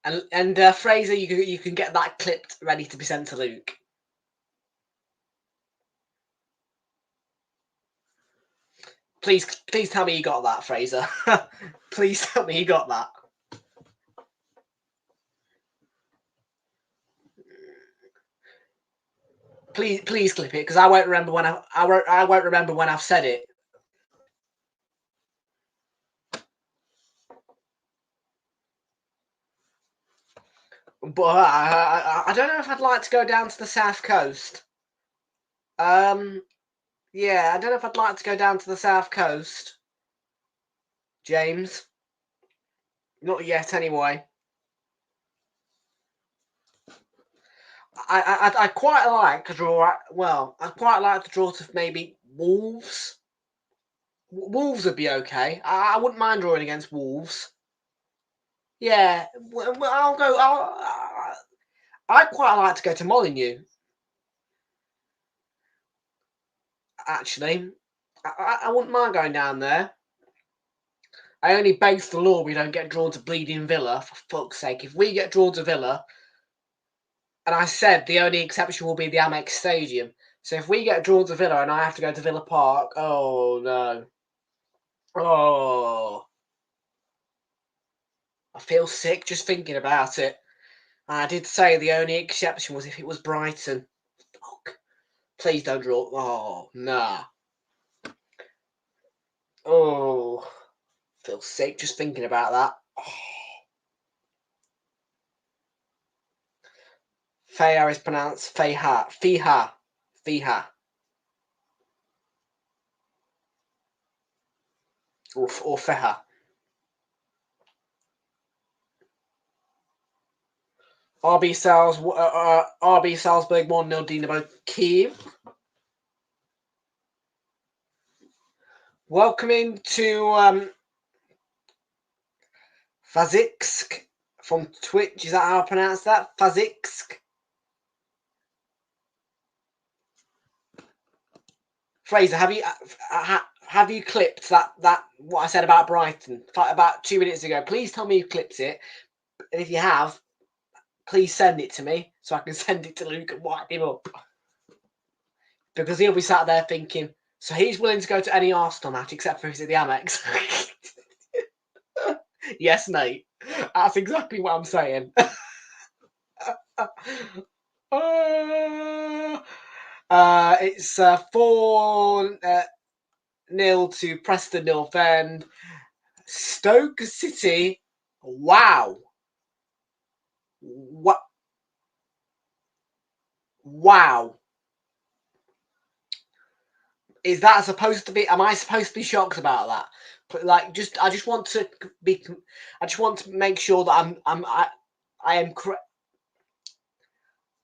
And Fraser, you can get that clipped, ready to be sent to Luke. Please tell me you got that, Fraser. Please tell me you got that. Please clip it, because I won't remember when I won't remember when I've said it. But I don't know if I'd like to go down to the south coast. Yeah, I don't know if I'd like to go down to the south coast, James. Not yet, anyway. I quite like to draw. Well, I'd quite like to draw to maybe Wolves. Wolves would be okay. I wouldn't mind drawing against Wolves. Yeah, well, I'll go. I'd quite like to go to Molineux. Actually, I wouldn't mind going down there. I only base the law we don't get drawn to bleeding Villa, for fuck's sake. If we get drawn to Villa, and I said the only exception will be the Amex Stadium. So if we get drawn to Villa and I have to go to Villa Park, oh no. Oh. I feel sick just thinking about it. I did say the only exception was if it was Brighton. Fuck. Please don't draw. Oh, nah. Oh. Feel sick just thinking about that. Oh. Feha is pronounced Feha. Feha. Feha. Or Feha. RB Salzburg 1-0 Dinamo Kiev. Welcoming to Faziksk from Twitch. Is that how I pronounce that? Faziksk. Fraser, have you clipped that what I said about Brighton about 2 minutes ago? Please tell me you clipped it, and if you have, please send it to me so I can send it to Luke and wipe him up, because he'll be sat there thinking, so he's willing to go to any Arsenal match except for visit the Amex. Yes, Nate, that's exactly what I'm saying. It's 4-0 to Preston North End. Stoke City. Wow. What? Wow. Is that supposed to be? Am I supposed to be shocked about that? Like, I just want to make sure that I am correct.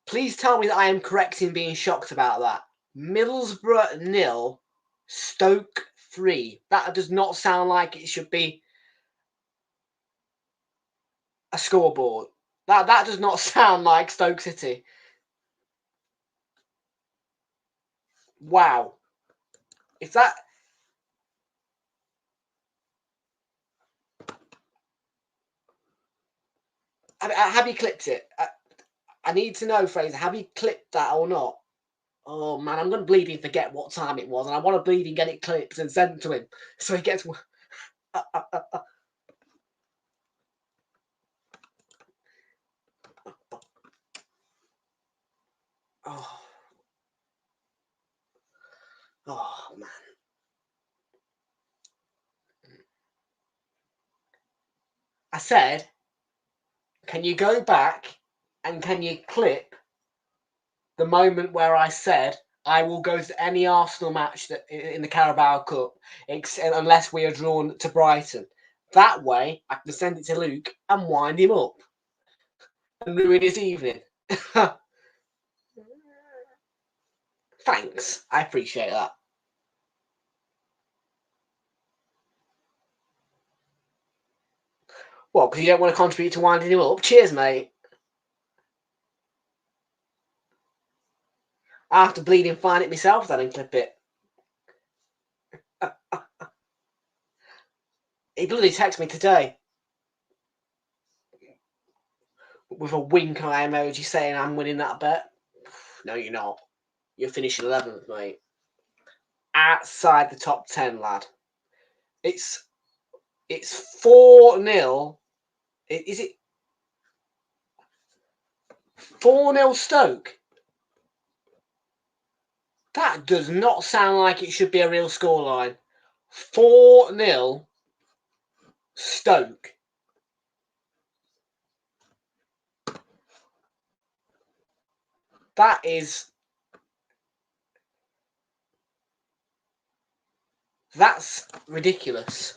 Please tell me that I am correct in being shocked about that. Middlesbrough 0, Stoke 3. That does not sound like it should be a scoreboard. That does not sound like Stoke City. Wow. If that... Have you clipped it? I need to know, Fraser. Have you clipped that or not? Oh man, I'm gonna bleeding forget what time it was, and I want to bleeding get it clipped and sent to him so he gets. Oh. Oh man. I said, can you go back and can you clip the moment where I said I will go to any Arsenal match that in the Carabao Cup, unless we are drawn to Brighton. That way, I can send it to Luke and wind him up and ruin his evening. Thanks, I appreciate that. Well, because you don't want to contribute to winding him up. Cheers, mate. I have to bleed and find it myself then and clip it. He bloody texted me today. with a wink eye emoji saying I'm winning that bet. No, you're not. You're finishing 11th, mate. Outside the top 10, lad. It's 4-0. Is it 4-0 Stoke? That does not sound like it should be a real scoreline. 4-0 Stoke. That's ridiculous.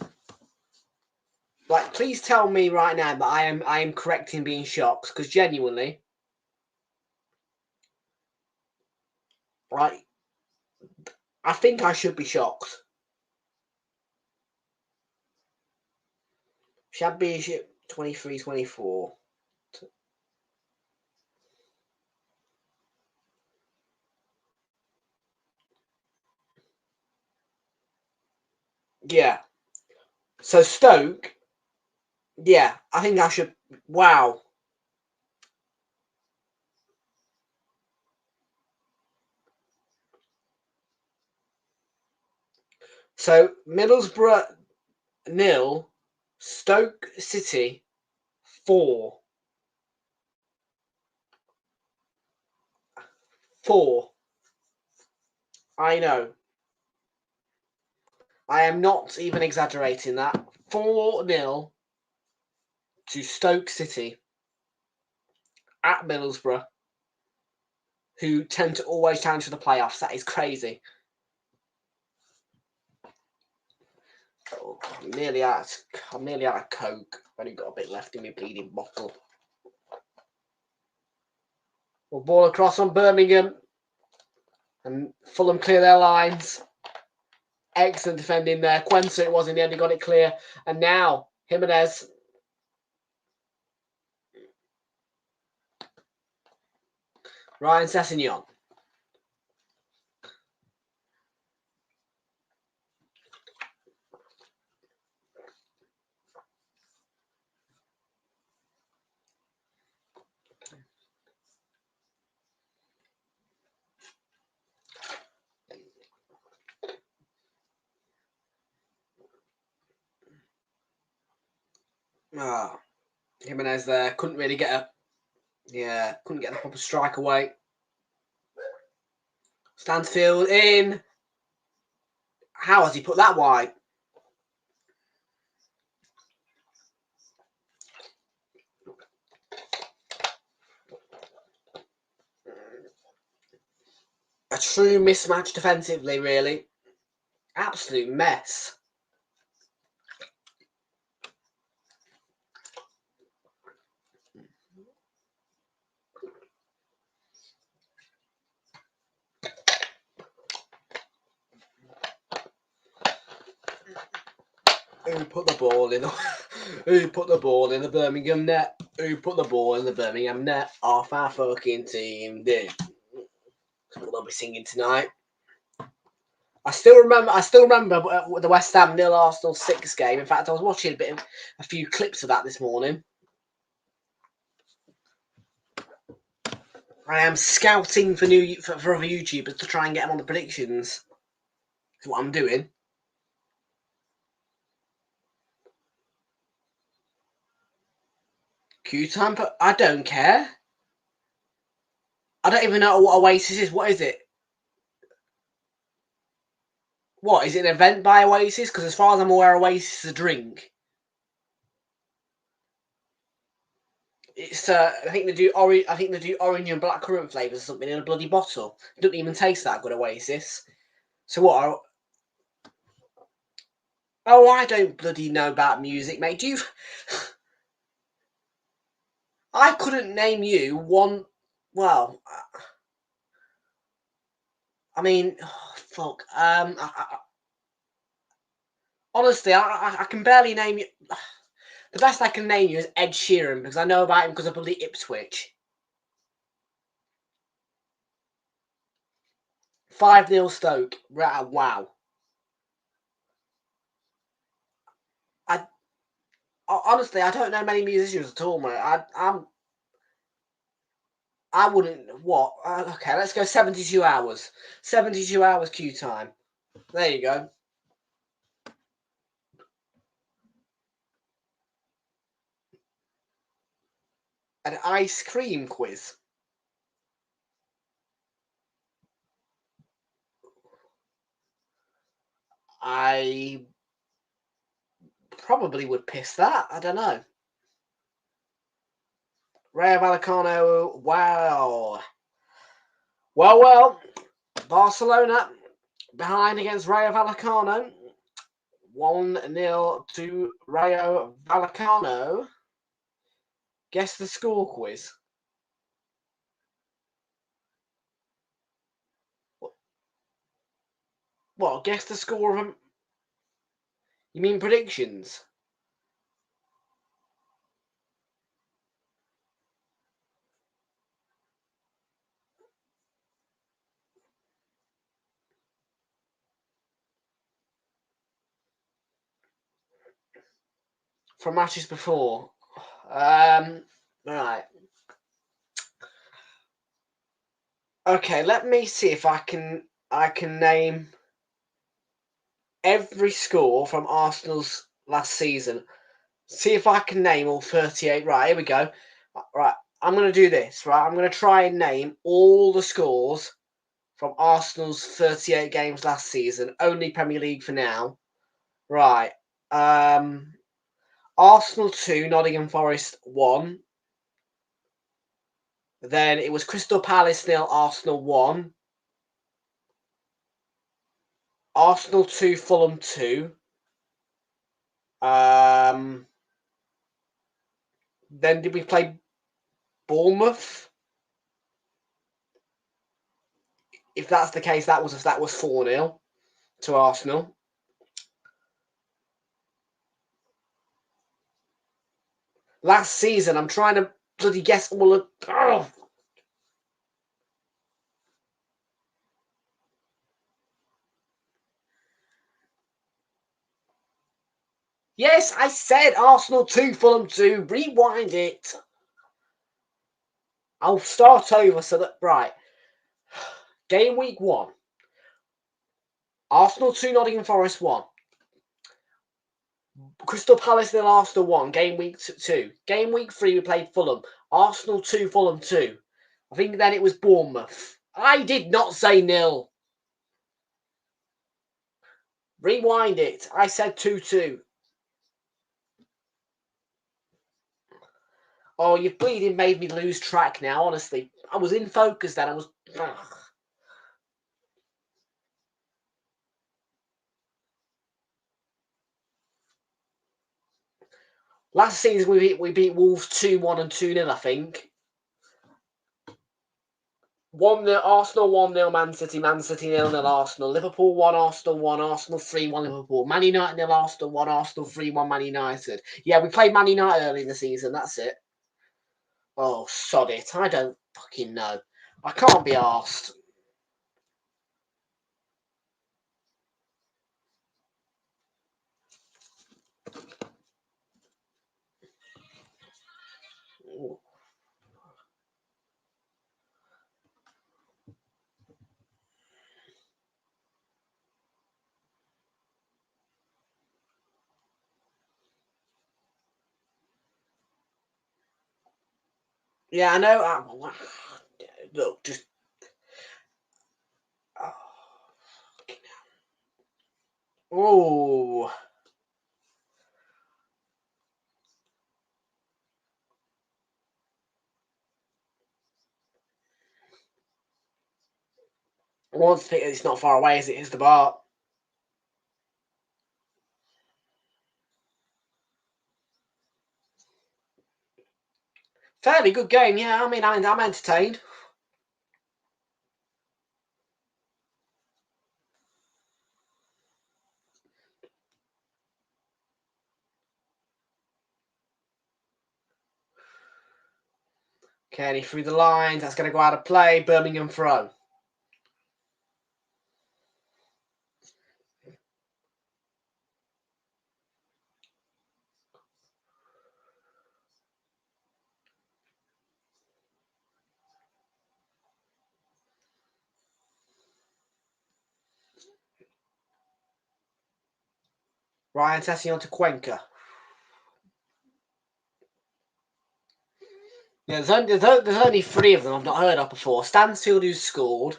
Like, please tell me right now that I am correct in being shocked, because genuinely, right, I think I should be shocked. Championship 23-24. Yeah. So Stoke, yeah, I think I should. Wow. So Middlesbrough 0, Stoke City 4. 4. I know. I am not even exaggerating that. 4-0 to Stoke City at Middlesbrough, who tend to always challenge for the playoffs. That is crazy. Oh, I'm nearly out of Coke. I've only got a bit left in my bleeding bottle. We'll ball across on Birmingham. And Fulham clear their lines. Excellent defending there. Quentin it was in the end. He got it clear. And now Jimenez. Ryan Sessegnon. Jimenez there. Couldn't really get couldn't get the proper strike away. Stansfield in. How has he put that wide? A true mismatch defensively, really. Absolute mess. Who put the ball in? Who put the ball in the Birmingham net? Who put the ball in the Birmingham net? Half our fucking team did. That's what they'll be singing tonight. I still remember the West Ham 0 Arsenal 6 game. In fact, I was watching a few clips of that this morning. I am scouting for other YouTubers to try and get them on the predictions. That's what I'm doing. Queue time, but I don't care. I don't even know what Oasis is. What is it? What, is it an event by Oasis? Because as far as I'm aware, Oasis is a drink. It's I think they do orange and blackcurrant flavours or something in a bloody bottle. It doesn't even taste that good, Oasis. So what? Oh, I don't bloody know about music, mate. Do you? I couldn't name you one. Well, I mean, fuck. Honestly, I can barely name you. The best I can name you is Ed Sheeran because I know about him because of bloody Ipswich. 5-0 Stoke. Wow. Honestly, I don't know many musicians at all, mate. I wouldn't. What? Okay, let's go 72 hours. 72 hours queue time. There you go. An ice cream quiz. I probably would piss that. I don't know. Rayo Vallecano. Wow. Well. Barcelona behind against Rayo Vallecano. 1-0 to Rayo Vallecano. Guess the score quiz. What? Guess the score of them? You mean predictions? From matches before. Right. Okay, let me see if I can name every score from Arsenal's last season. See if I can name all 38. Right, here we go. Right, I'm going to do this. Right, I'm going to try and name all the scores from Arsenal's 38 games last season. Only Premier League for now. Right. Arsenal 2, Nottingham Forest 1. Then it was Crystal Palace 0, Arsenal 1. Arsenal 2, Fulham 2. Then did we play Bournemouth? If that's the case, that was 4-0 to Arsenal. Last season, I'm trying to bloody guess all of. Oh. Yes, I said Arsenal 2, Fulham 2. Rewind it. I'll start over so that. Right. Game week 1. Arsenal 2, Nottingham Forest 1. Crystal Palace 0, Arsenal 1. Game week 2. Game week 3, we played Fulham. Arsenal 2, Fulham 2. I think then it was Bournemouth. I did not say 0. Rewind it. I said 2-2. Oh, you've bleeding made me lose track now, honestly. I was in focus then. I was. Ugh. Last season we beat Wolves 2-1 and 2-0, I think. 1-0 Arsenal, 1-0 Man City 0-0 Arsenal. Liverpool 1, Arsenal 1, Arsenal 3-1 Liverpool. Man United 0, Arsenal 1, Arsenal 3-1 Man United. Yeah, we played Man United early in the season, that's it. Oh, sod it. I don't fucking know. I can't be arsed. Yeah, I know. Look, just. Oh. I want to think it's not far away as it is the bar. Fairly good game, yeah. I mean, I'm entertained. Kenny through the lines. That's going to go out of play. Birmingham throw. Ryan Tessie onto Cuenca. Yeah, there's only 3 of them I've not heard of before. Stansfield, who scored,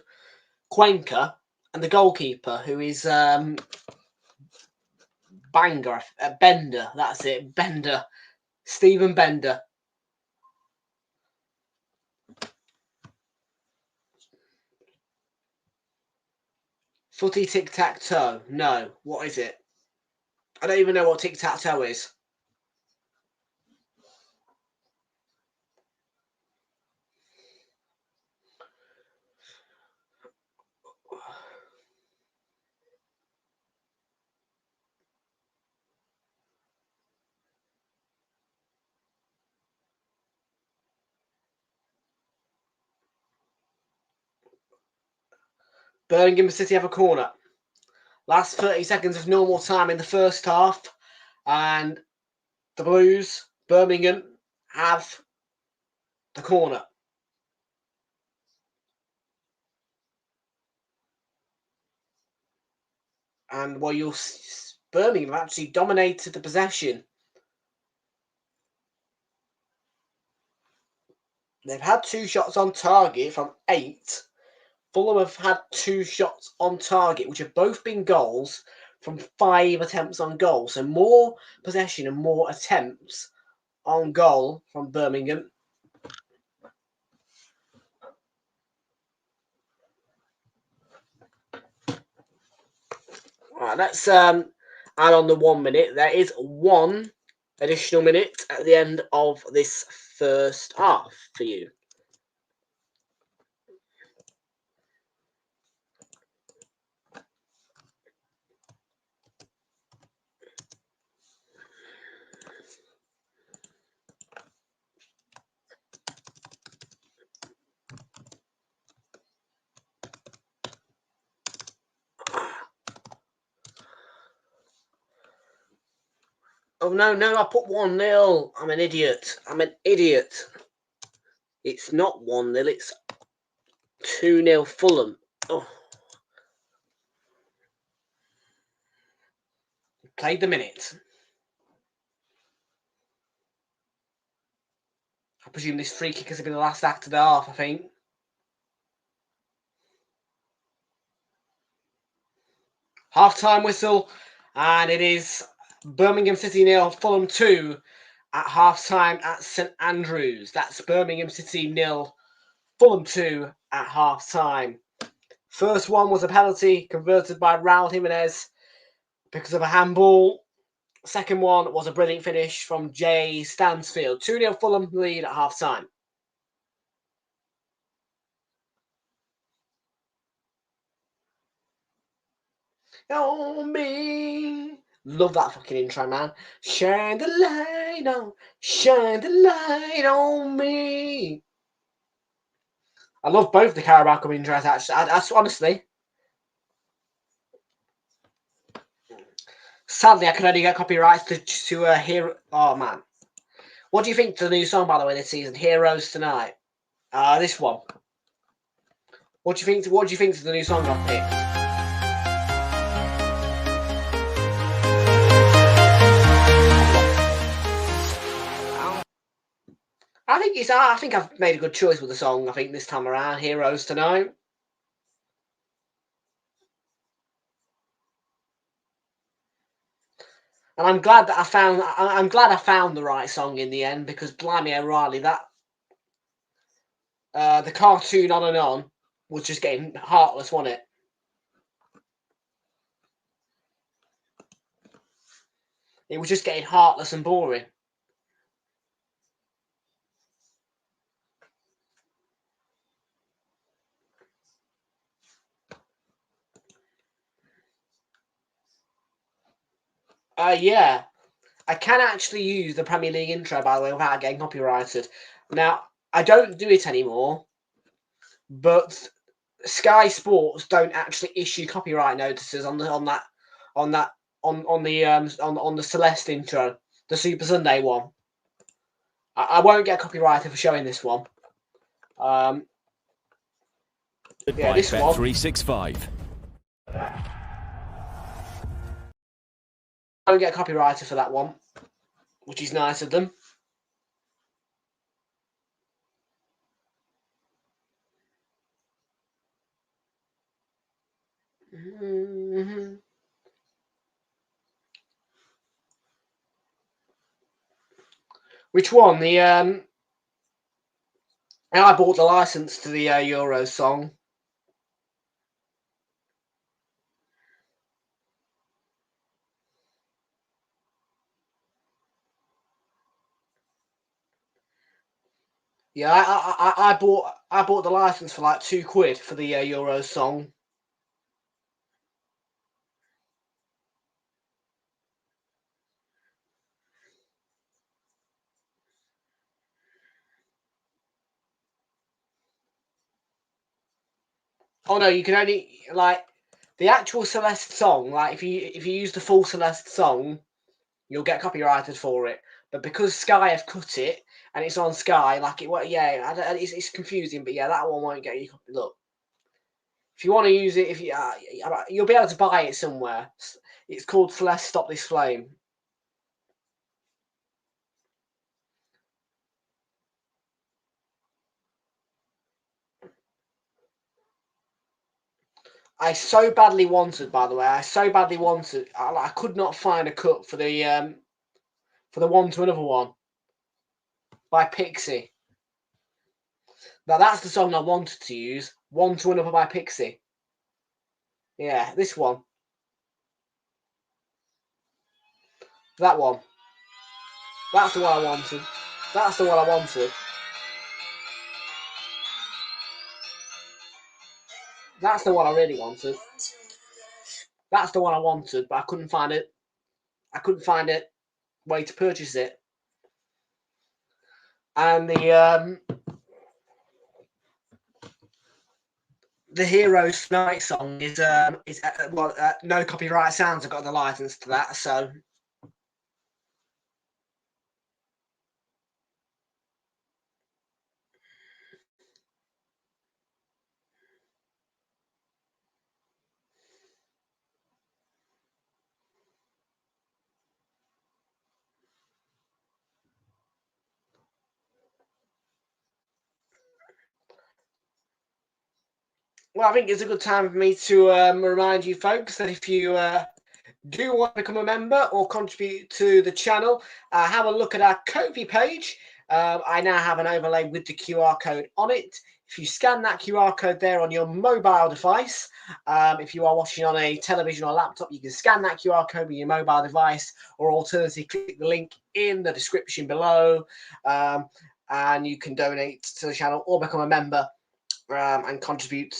Cuenca, and the goalkeeper, who is Bender. That's it, Bender. Stephen Bender. Footy tic-tac-toe. No, what is it? I don't even know what tic-tac-toe is. Birmingham City have a corner. Last 30 seconds of normal time in the first half. And the Blues, Birmingham, have the corner. And well, Birmingham have actually dominated the possession. They've had 2 shots on target from 8. Fulham have had 2 shots on target, which have both been goals from 5 attempts on goal. So more possession and more attempts on goal from Birmingham. All right, let's add on the 1 minute. There is 1 additional minute at the end of this first half for you. Oh, no, I put 1-0. I'm an idiot. It's not 1-0, it's 2-0 Fulham. Oh. Played the minute. I presume this free kick has been the last act of the half, I think. Half-time whistle, and it is Birmingham City 0, Fulham 2 at half-time at St Andrews. That's Birmingham City 0, Fulham 2 at half-time. First one was a penalty converted by Raul Jimenez because of a handball. Second one was a brilliant finish from Jay Stansfield. 2-0 Fulham lead at half-time. On me. Love that fucking intro, man. Shine the light on me. I love both the Carabao Cup intros, actually. Honestly. Sadly, I can only get copyrights to hear. Oh, man. What do you think to the new song, by the way, this season? Heroes Tonight. This one. What do you think to the new song I've picked? I think I've made a good choice with the song. I think this time around, Heroes Tonight. And I'm glad that I found the right song in the end, because blimey O'Reilly, that the cartoon On and On was just getting heartless, wasn't it? It was just getting heartless and boring. Yeah. I can actually use the Premier League intro, by the way, without getting copyrighted. Now, I don't do it anymore, but Sky Sports don't actually issue copyright notices on the Celeste intro, the Super Sunday one. I won't get copyrighted for showing this one. Yeah, this one. 365. don't get copyrighted for that one, which is nice of them. Which one? The I bought the license to the Euros song. Yeah, I bought the license for like £2 for the Euros song. Oh no, you can only like the actual Celeste song. Like if you use the full Celeste song, you'll get copyrighted for it. But because Sky have cut it and it's on Sky, like it, yeah, it's confusing. But yeah, that one won't get you. Look, if you want to use it, if you'll be able to buy it somewhere. It's called Celeste Stop This Flame. I so badly wanted, by the way. I so badly wanted. I could not find a cut for the One to Another One by Pixie. Now that's the song I wanted to use. One to Another by Pixie. Yeah, this one. That one. That's the one I wanted. That's the one I wanted. That's the one I really wanted. That's the one I wanted, but I couldn't find it. I couldn't find a way to purchase it. And the Heroes Night song is no copyright sounds. I got the license to that, so. Well, I think it's a good time for me to remind you folks that if you do want to become a member or contribute to the channel, have a look at our Ko-fi page. I now have an overlay with the QR code on it. If you scan that QR code there on your mobile device, if you are watching on a television or laptop, you can scan that QR code with your mobile device, or alternatively click the link in the description below, and you can donate to the channel or become a member and contribute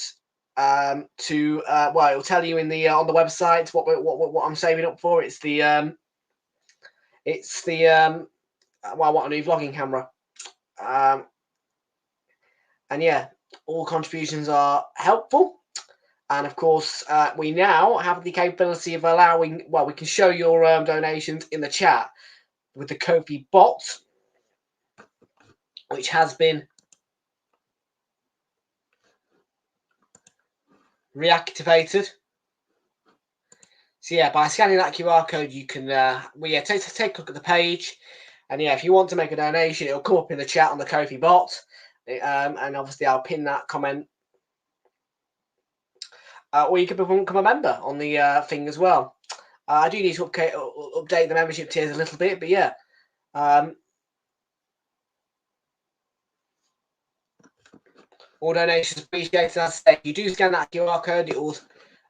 to well, it'll tell you in the on the website what I'm saving up for. It's the well, what a new vlogging camera, and yeah, all contributions are helpful. And of course, we now have the capability of allowing, well, we can show your donations in the chat with the Ko-fi bot, which has been reactivated. So yeah, by scanning that QR code, you can take a look at the page, and yeah, if you want to make a donation, it'll come up in the chat on the Ko-fi bot, and obviously I'll pin that comment, or you can become a member on the thing as well. I do need to update the membership tiers a little bit, but yeah. All donations appreciated. As I say, if you do scan that QR code, it will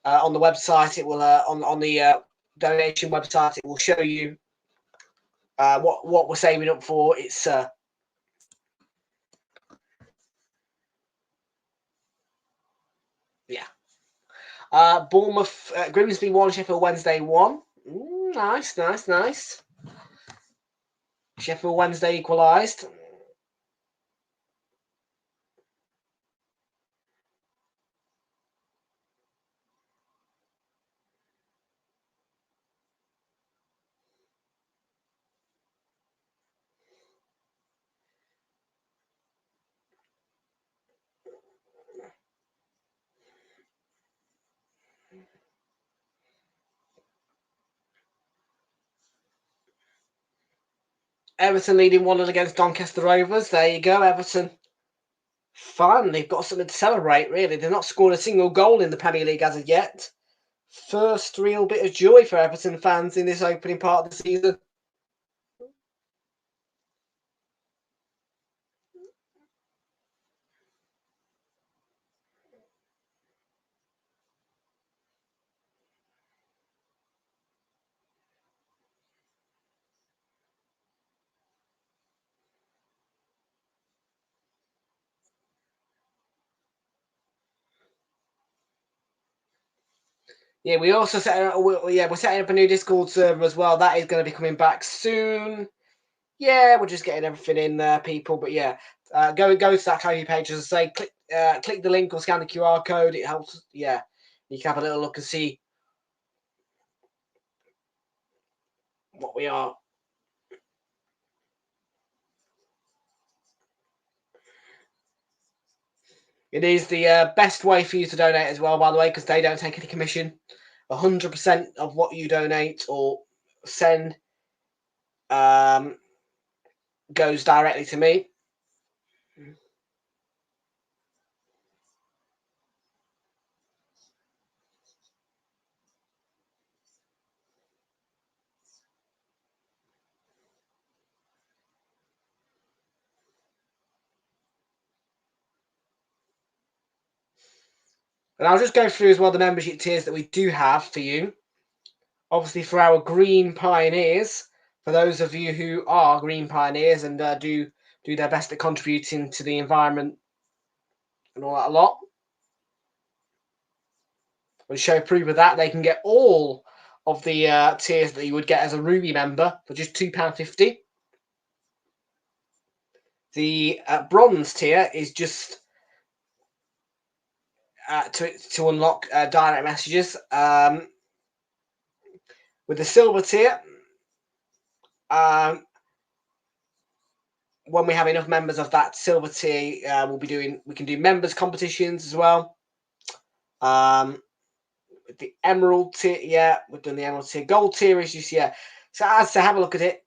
on the website. It will on the donation website. It will show you what we're saving up for. It's yeah. Bournemouth, Grimsby 1, Sheffield Wednesday 1. Nice. Sheffield Wednesday equalised. Everton leading 1-0 against Doncaster Rovers. There you go, Everton. Fun. They've got something to celebrate, really. They've not scored a single goal in the Premier League as of yet. First real bit of joy for Everton fans in this opening part of the season. Yeah, we also we're setting up a new Discord server as well. That is going to be coming back soon. Yeah, we're just getting everything in there, people. But yeah, go to that Kofi page, as I say, click the link or scan the QR code. It helps. Yeah, you can have a little look and see what we are. It is the best way for you to donate as well, by the way, because they don't take any commission. 100% of what you donate or send goes directly to me. And I'll just go through as well the membership tiers that we do have for you. Obviously, for our Green Pioneers, for those of you who are Green Pioneers and do their best at contributing to the environment and all that a lot, we'll show proof of that. They can get all of the tiers that you would get as a Ruby member for just £2.50. The Bronze tier is just to unlock direct messages. With the Silver tier, when we have enough members of that Silver tier, we can do members competitions as well. With the Emerald tier, yeah, we've done the Emerald tier. Gold tier is just, yeah. So as to have a look at it.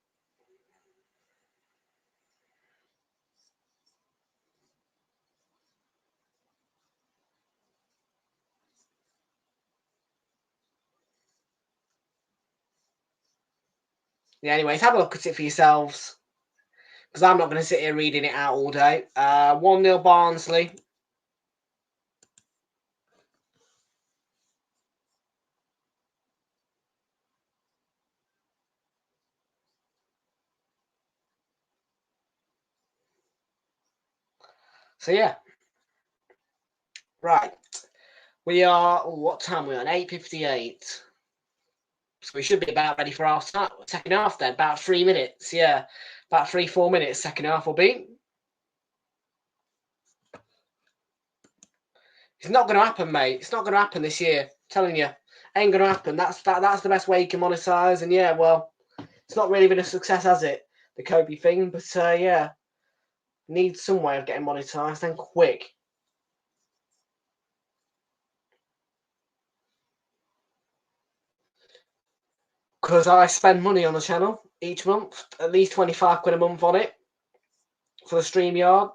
Yeah, anyways, have a look at it for yourselves. Because I'm not going to sit here reading it out all day. 1-0 Barnsley. So, yeah. Right. We are, what time are we on? 8:58. So we should be about ready for our second half then. About 3 minutes, yeah. About 3-4 minutes, second half will be. It's not going to happen, mate. It's not going to happen this year. I'm telling you. Ain't going to happen. That's the best way you can monetize. And yeah, well, it's not really been a success, has it? The Kobe thing. But yeah, needs some way of getting monetized and quick. Because I spend money on the channel each month. At least 25 quid a month on it. For the StreamYard.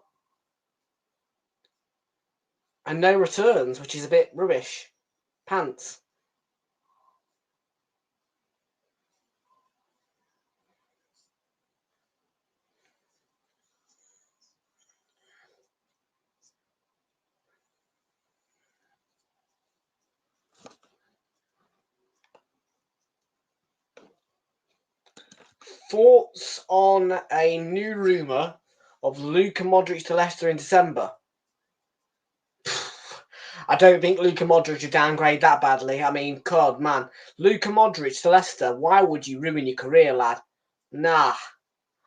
And no returns, which is a bit rubbish. Pants. Thoughts on a new rumour of Luka Modric to Leicester in December? I don't think Luka Modric would downgrade that badly. I mean, God, man. Luka Modric to Leicester, why would you ruin your career, lad? Nah.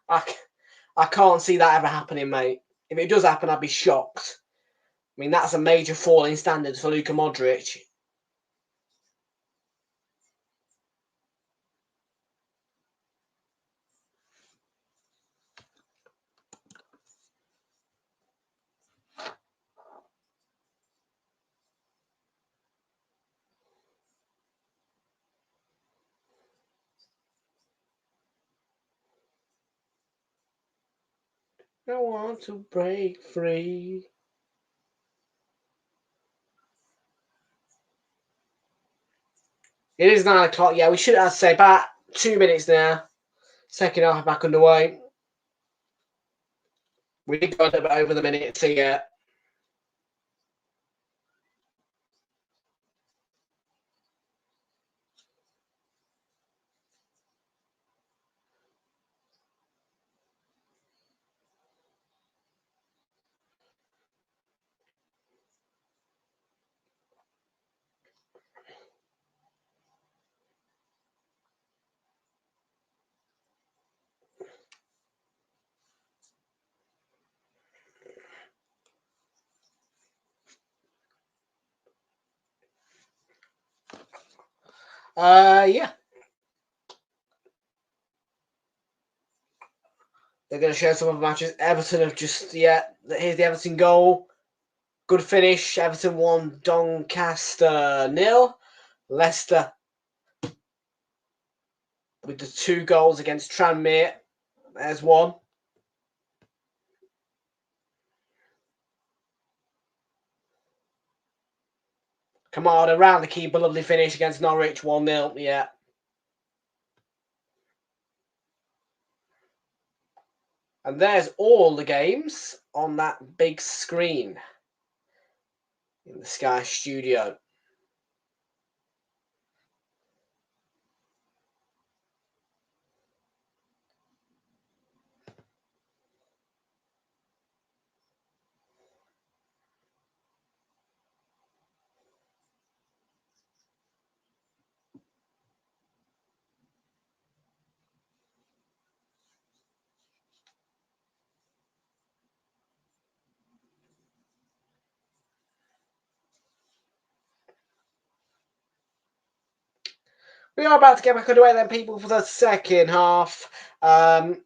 I can't see that ever happening, mate. If it does happen, I'd be shocked. I mean, that's a major fall in standards for Luka Modric. I want to break free. It is 9 o'clock. Yeah, we should, I'd say, about 2 minutes now. Second half back underway. We did go a little bit over the minute, so yeah. Yeah. They're going to show some of the matches. Everton have just, yeah, here's the Everton goal. Good finish. Everton 1, Doncaster 0. Leicester with the 2 goals against Tranmere. There's one. Kamada around the keeper. Lovely finish against Norwich 1-0. Yeah. And there's all the games on that big screen in the Sky Studio. We are about to get back underway then, people, for the second half. And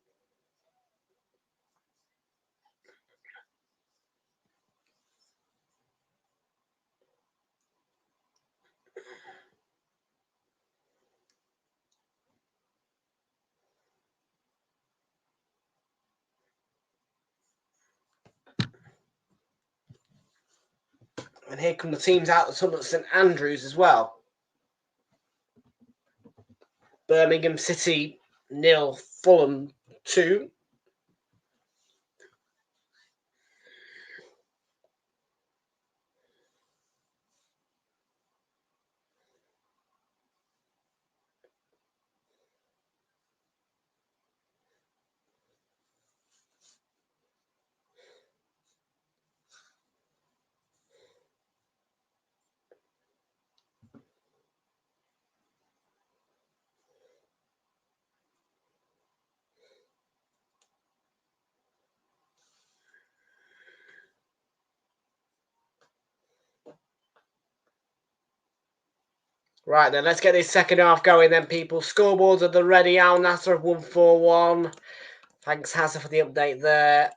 here come the teams out the tunnel at St Andrews as well. Birmingham City 0, Fulham 2. Right then, let's get this second half going then, people. Scoreboards at the ready. Al Nasser have won 4-1. Thanks, Hazard, for the update there.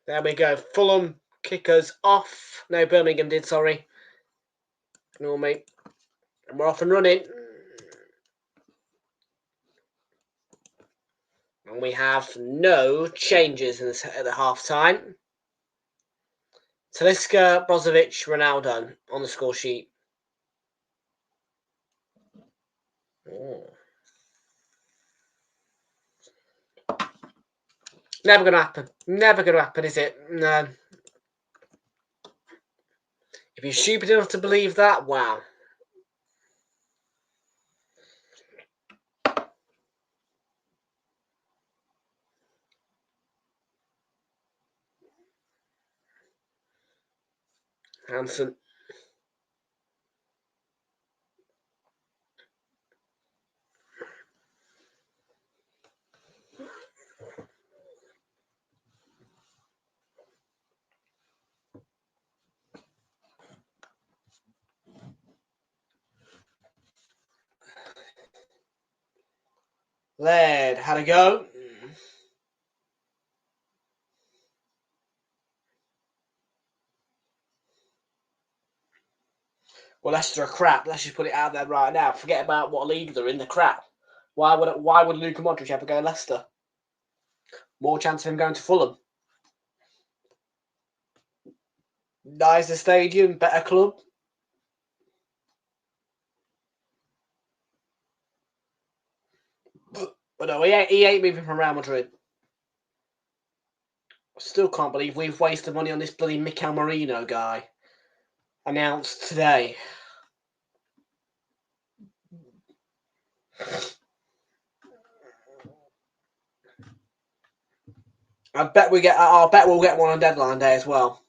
There we go. Fulham kickers off. No, Birmingham did, sorry. Ignore me. And we're off and running. And we have no changes at the half time. Talisca, Brozovic, Ronaldo on the score sheet. Oh. Never going to happen. Never going to happen, is it? No. If you're stupid enough to believe that, wow. Hansen. Laird had a go. Well, Leicester are crap. Let's just put it out there right now. Forget about what league they're in. They're crap. Why would Luka Modric ever go to Leicester? More chance of him going to Fulham. Nicer stadium, better club. But no, he ain't moving from Real Madrid. Still can't believe we've wasted money on this bloody Mikel Merino guy. Announced today. I bet we'll get one on deadline day as well.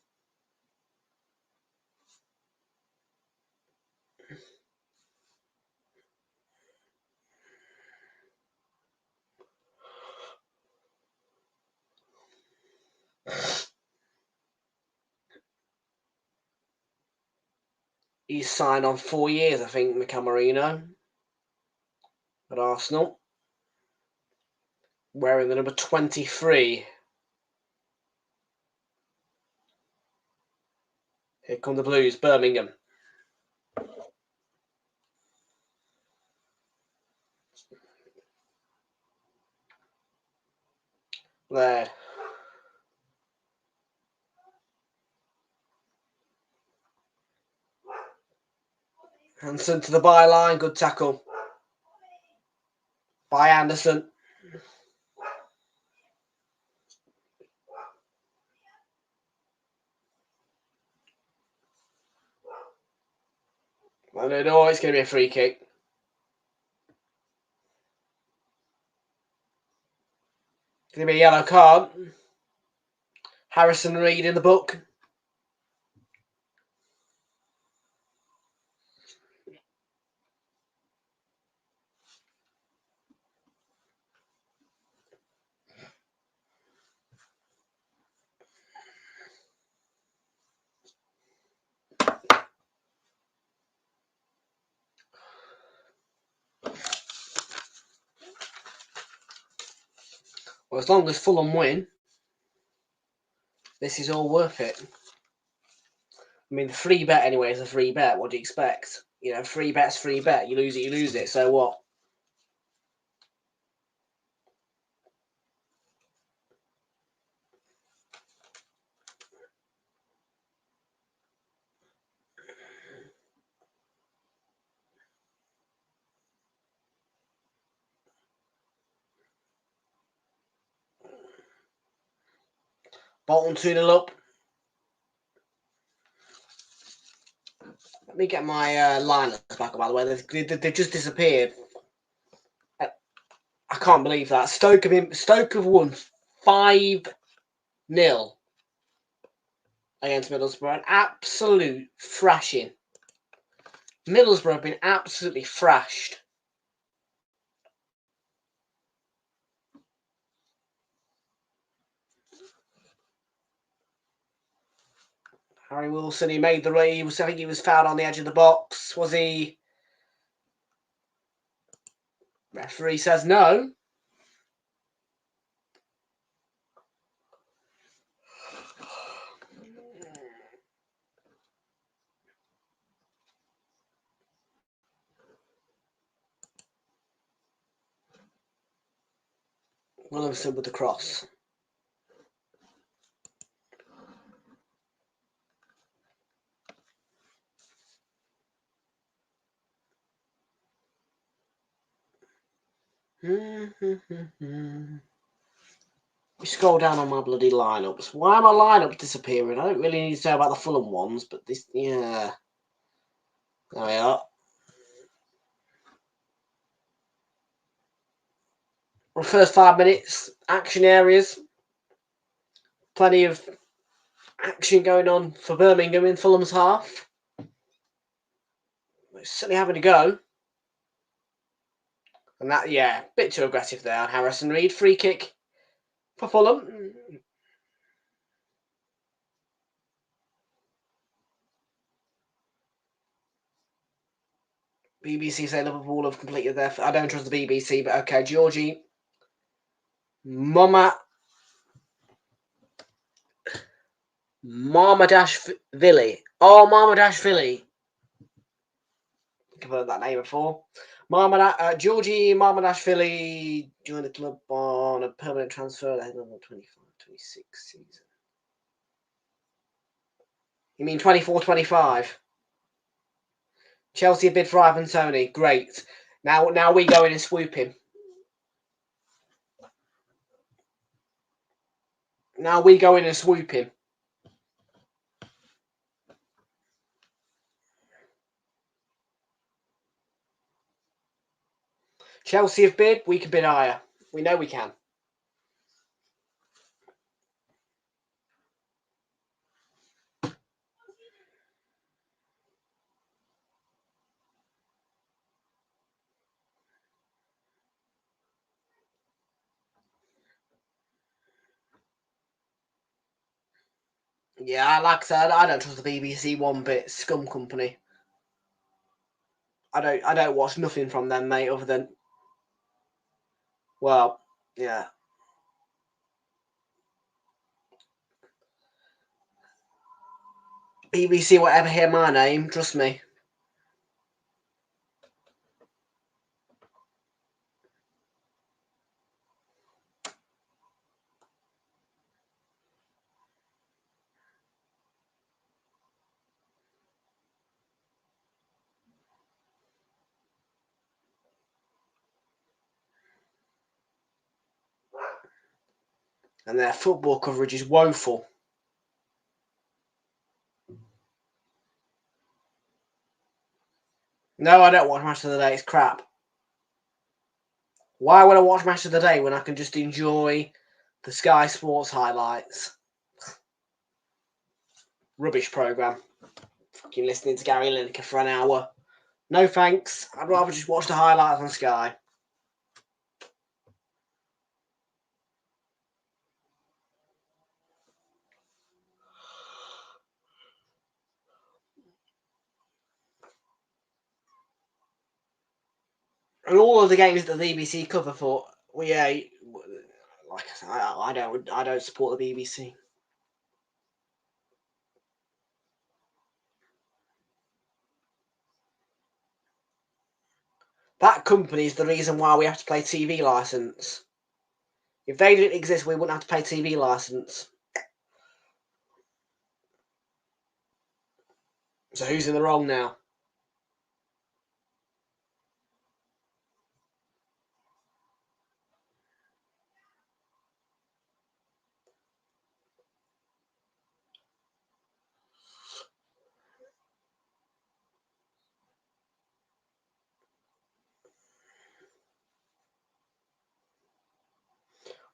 He's signed on 4 years, I think, Mikel Merino at Arsenal. Wearing the number 23. Here come the Blues, Birmingham. There. Hansen to the byline, good tackle. By Anderson. I don't know, it's going to be a free kick. It's going to be a yellow card. Harrison Reed in the book. Well, as long as Fulham win, this is all worth it. I mean, the free bet anyway is a free bet. What do you expect? You know, free bet's free bet. You lose it, you lose it. So what? Bolton 2-0 up. Let me get my liners back, by the way. They've just disappeared. I can't believe that. Stoke have won 5-0 against Middlesbrough. An absolute thrashing. Middlesbrough have been absolutely thrashed. Harry Wilson, he made the raid. I think he was fouled on the edge of the box. Was he? Referee says no. Williamson with the cross. We scroll down on my bloody lineups. Why are my lineups disappearing? I don't really need to know about the Fulham ones, but this, yeah. There we are. Well, first 5 minutes, action areas. Plenty of action going on for Birmingham in Fulham's half. We're certainly having a go. And that, yeah, a bit too aggressive there on Harrison Reed. Free kick for Fulham. BBC say Liverpool have completed their... I don't trust the BBC, but okay. Georgie. Marmadashvili. Oh, Marmadashvili. I've heard that name before. Georgie Marmadashvili joined the club on a permanent transfer ahead of the 25-26 season. You mean 24-25? Chelsea bid for Ivan Toney. Great. Now we go in and swoop him. Now we go in and swoop him. Chelsea have bid. We can bid higher. We know we can. Yeah, like I said, I don't trust the BBC one bit. Scum company. I don't watch nothing from them, mate, other than, well, yeah. BBC will ever hear my name, trust me. And their football coverage is woeful. No, I don't watch Match of the Day. It's crap. Why would I watch Match of the Day when I can just enjoy the Sky Sports highlights? Rubbish programme. Fucking listening to Gary Lineker for an hour. No thanks. I'd rather just watch the highlights on Sky. And all of the games that the BBC cover for, well, yeah, like I don't support the BBC. That company is the reason why we have to pay TV licence. If they didn't exist, we wouldn't have to pay TV licence. So who's in the wrong now?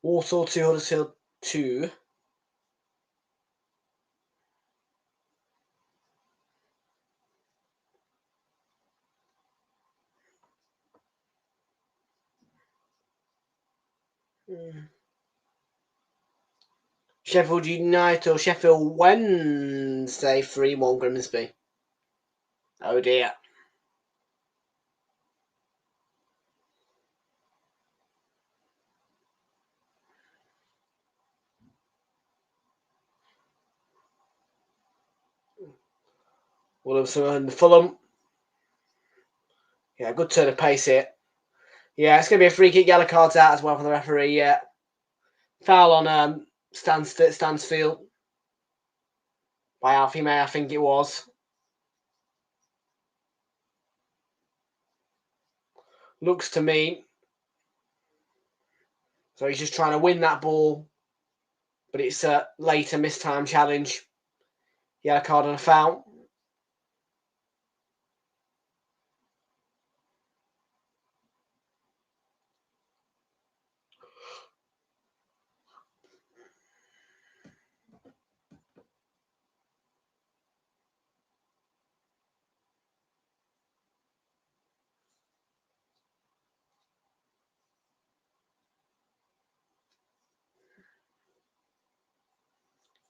Warsaw 2, Huddersfield 2. Sheffield United or Sheffield Wednesday 3-1 Grimsby. Oh dear. Williamson and Fulham. Yeah, good turn of pace here. Yeah, it's going to be a free kick, yellow cards out as well for the referee, yeah. Foul on Stansfield. By Alfie May, I think it was. Looks to me. So he's just trying to win that ball. But it's a later mistime challenge. Yellow card and a foul.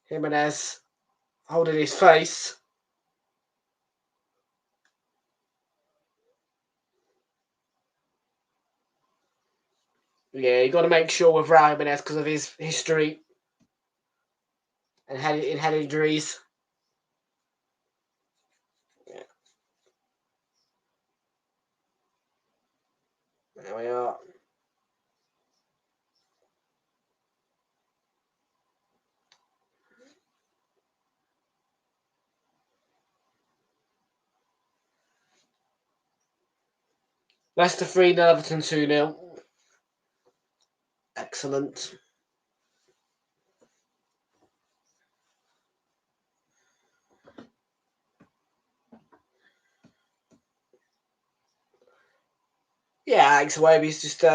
Jimenez holding his face. Yeah, you got to make sure with Raul Jimenez because of his history and head injuries. Yeah. There we are. Leicester 3-0, Everton 2-0. Excellent. Yeah, Alex Iwobi's just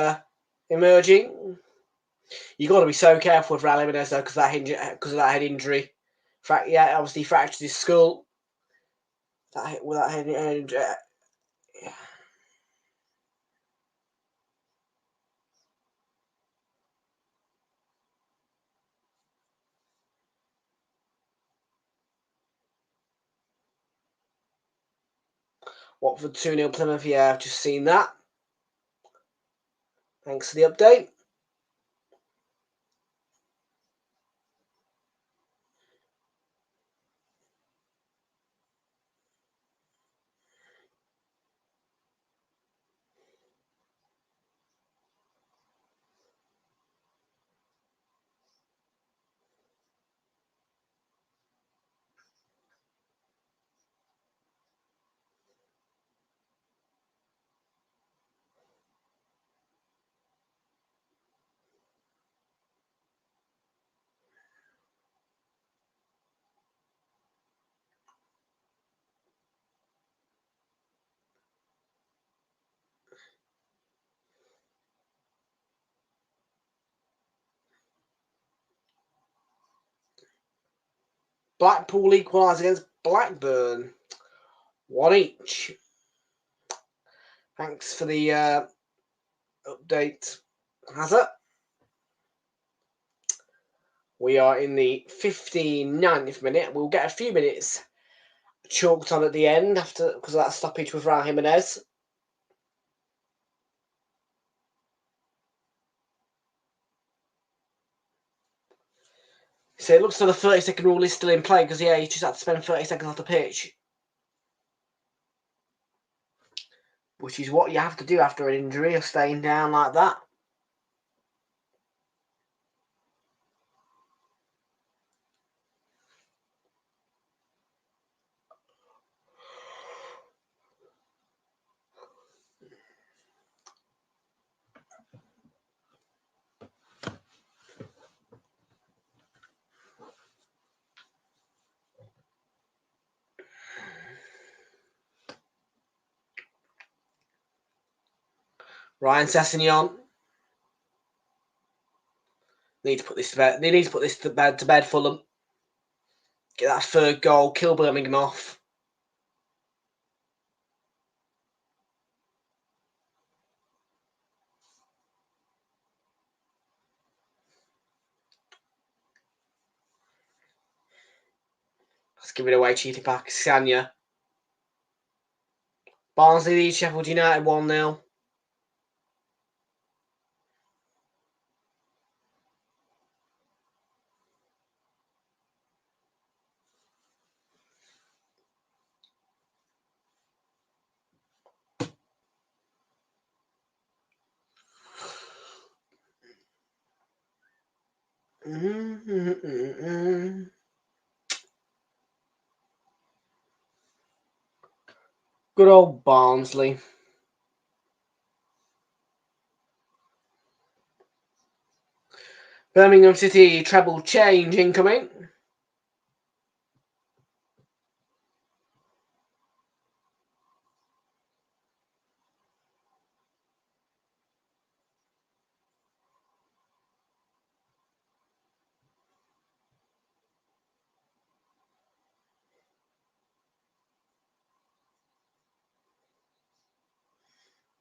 emerging. You got to be so careful with Raul Jimenez though, because of that head injury. Yeah, obviously fractured his skull. With that head injury. Yeah. Watford 2-0 Plymouth. Yeah, I've just seen that. Thanks for the update. Blackpool equalise against Blackburn. 1 each. Thanks for the update, Hazard. We are in the 59th minute. We'll get a few minutes chalked on at the end because of that stoppage with Raul Jimenez. So it looks like the 30-second rule is still in play because, yeah, you just had to spend 30 seconds off the pitch. Which is what you have to do after an injury or staying down like that. Ryan Sessegnon. Need to put this to bed. They need to put this to bed, Fulham. Get that third goal. Kill Birmingham off. Let's give it away, cheating Pakistania. Barnsley leads Sheffield United 1-0. Good old Barnsley. Birmingham City treble change incoming.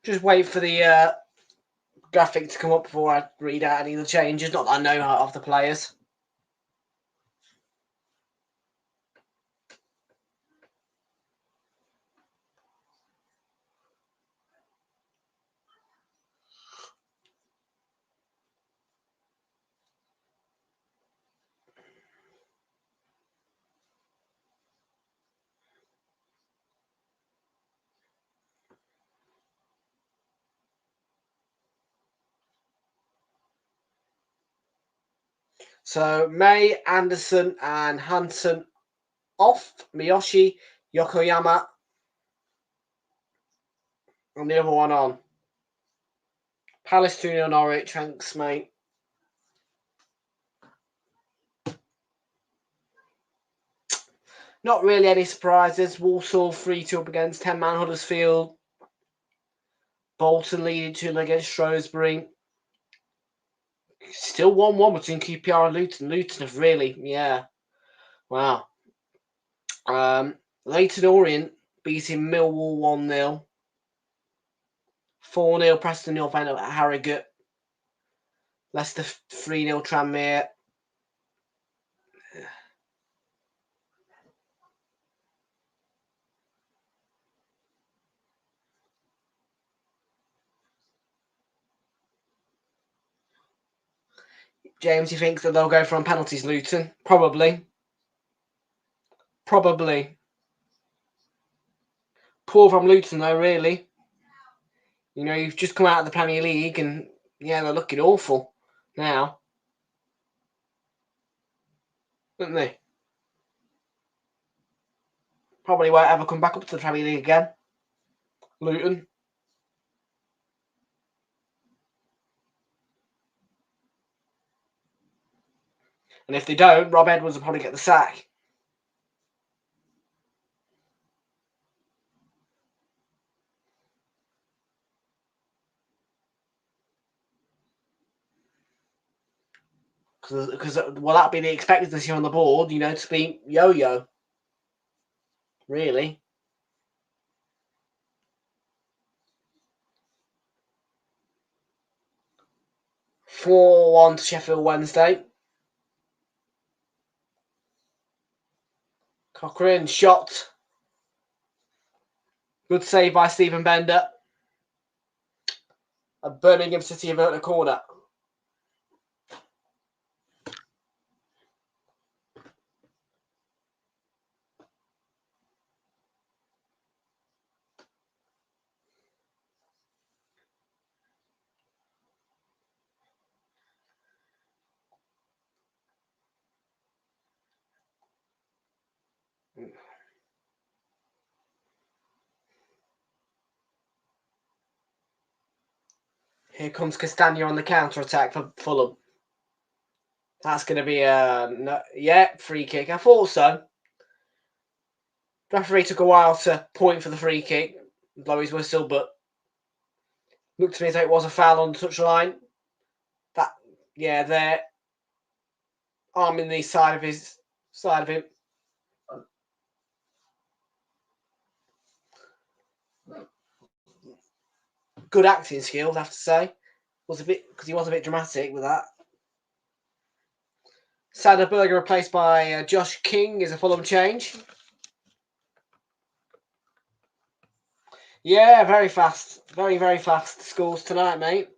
Just wait for the graphic to come up before I read out any of the changes. Not that I know of the players. So May, Anderson, and Hansen off. Miyoshi, Yokoyama, and the other one on. Palace 2-0 Norwich. Thanks, mate. Not really any surprises. Walsall 3-2 up against 10-man Huddersfield. Bolton leading 2-0 against Shrewsbury. Still 1-1 between QPR and Luton. Luton have really, yeah. Wow. Leyton Orient beating Millwall 1-0. 4-0 Preston North End at Harrogate. Leicester 3-0 Tranmere. James, you think that they'll go for on penalties, Luton? Probably. Probably. Poor from Luton, though, really. You know, you've just come out of the Premier League and, yeah, they're looking awful now. Aren't they? Probably won't ever come back up to the Premier League again. Luton. And if they don't, Rob Edwards will probably get the sack. Because will that be the expectancy on the board, you know, to be yo-yo? Really? (4-1) to Sheffield Wednesday. Cochrane shot. Good save by Stephen Bender. A Birmingham City avert a corner. Here comes Castagna on the counter-attack for Fulham. That's going to be a free kick. I thought so. The referee took a while to point for the free kick, blow his whistle, but looked to me as though it was a foul on the touchline. That, yeah, they're arming the side of him. Good acting skills, I have to say. Because he was a bit dramatic with that. Sander Berger replaced by Josh King is a Fulham change. Yeah, very fast. Very, very fast scores tonight, mate.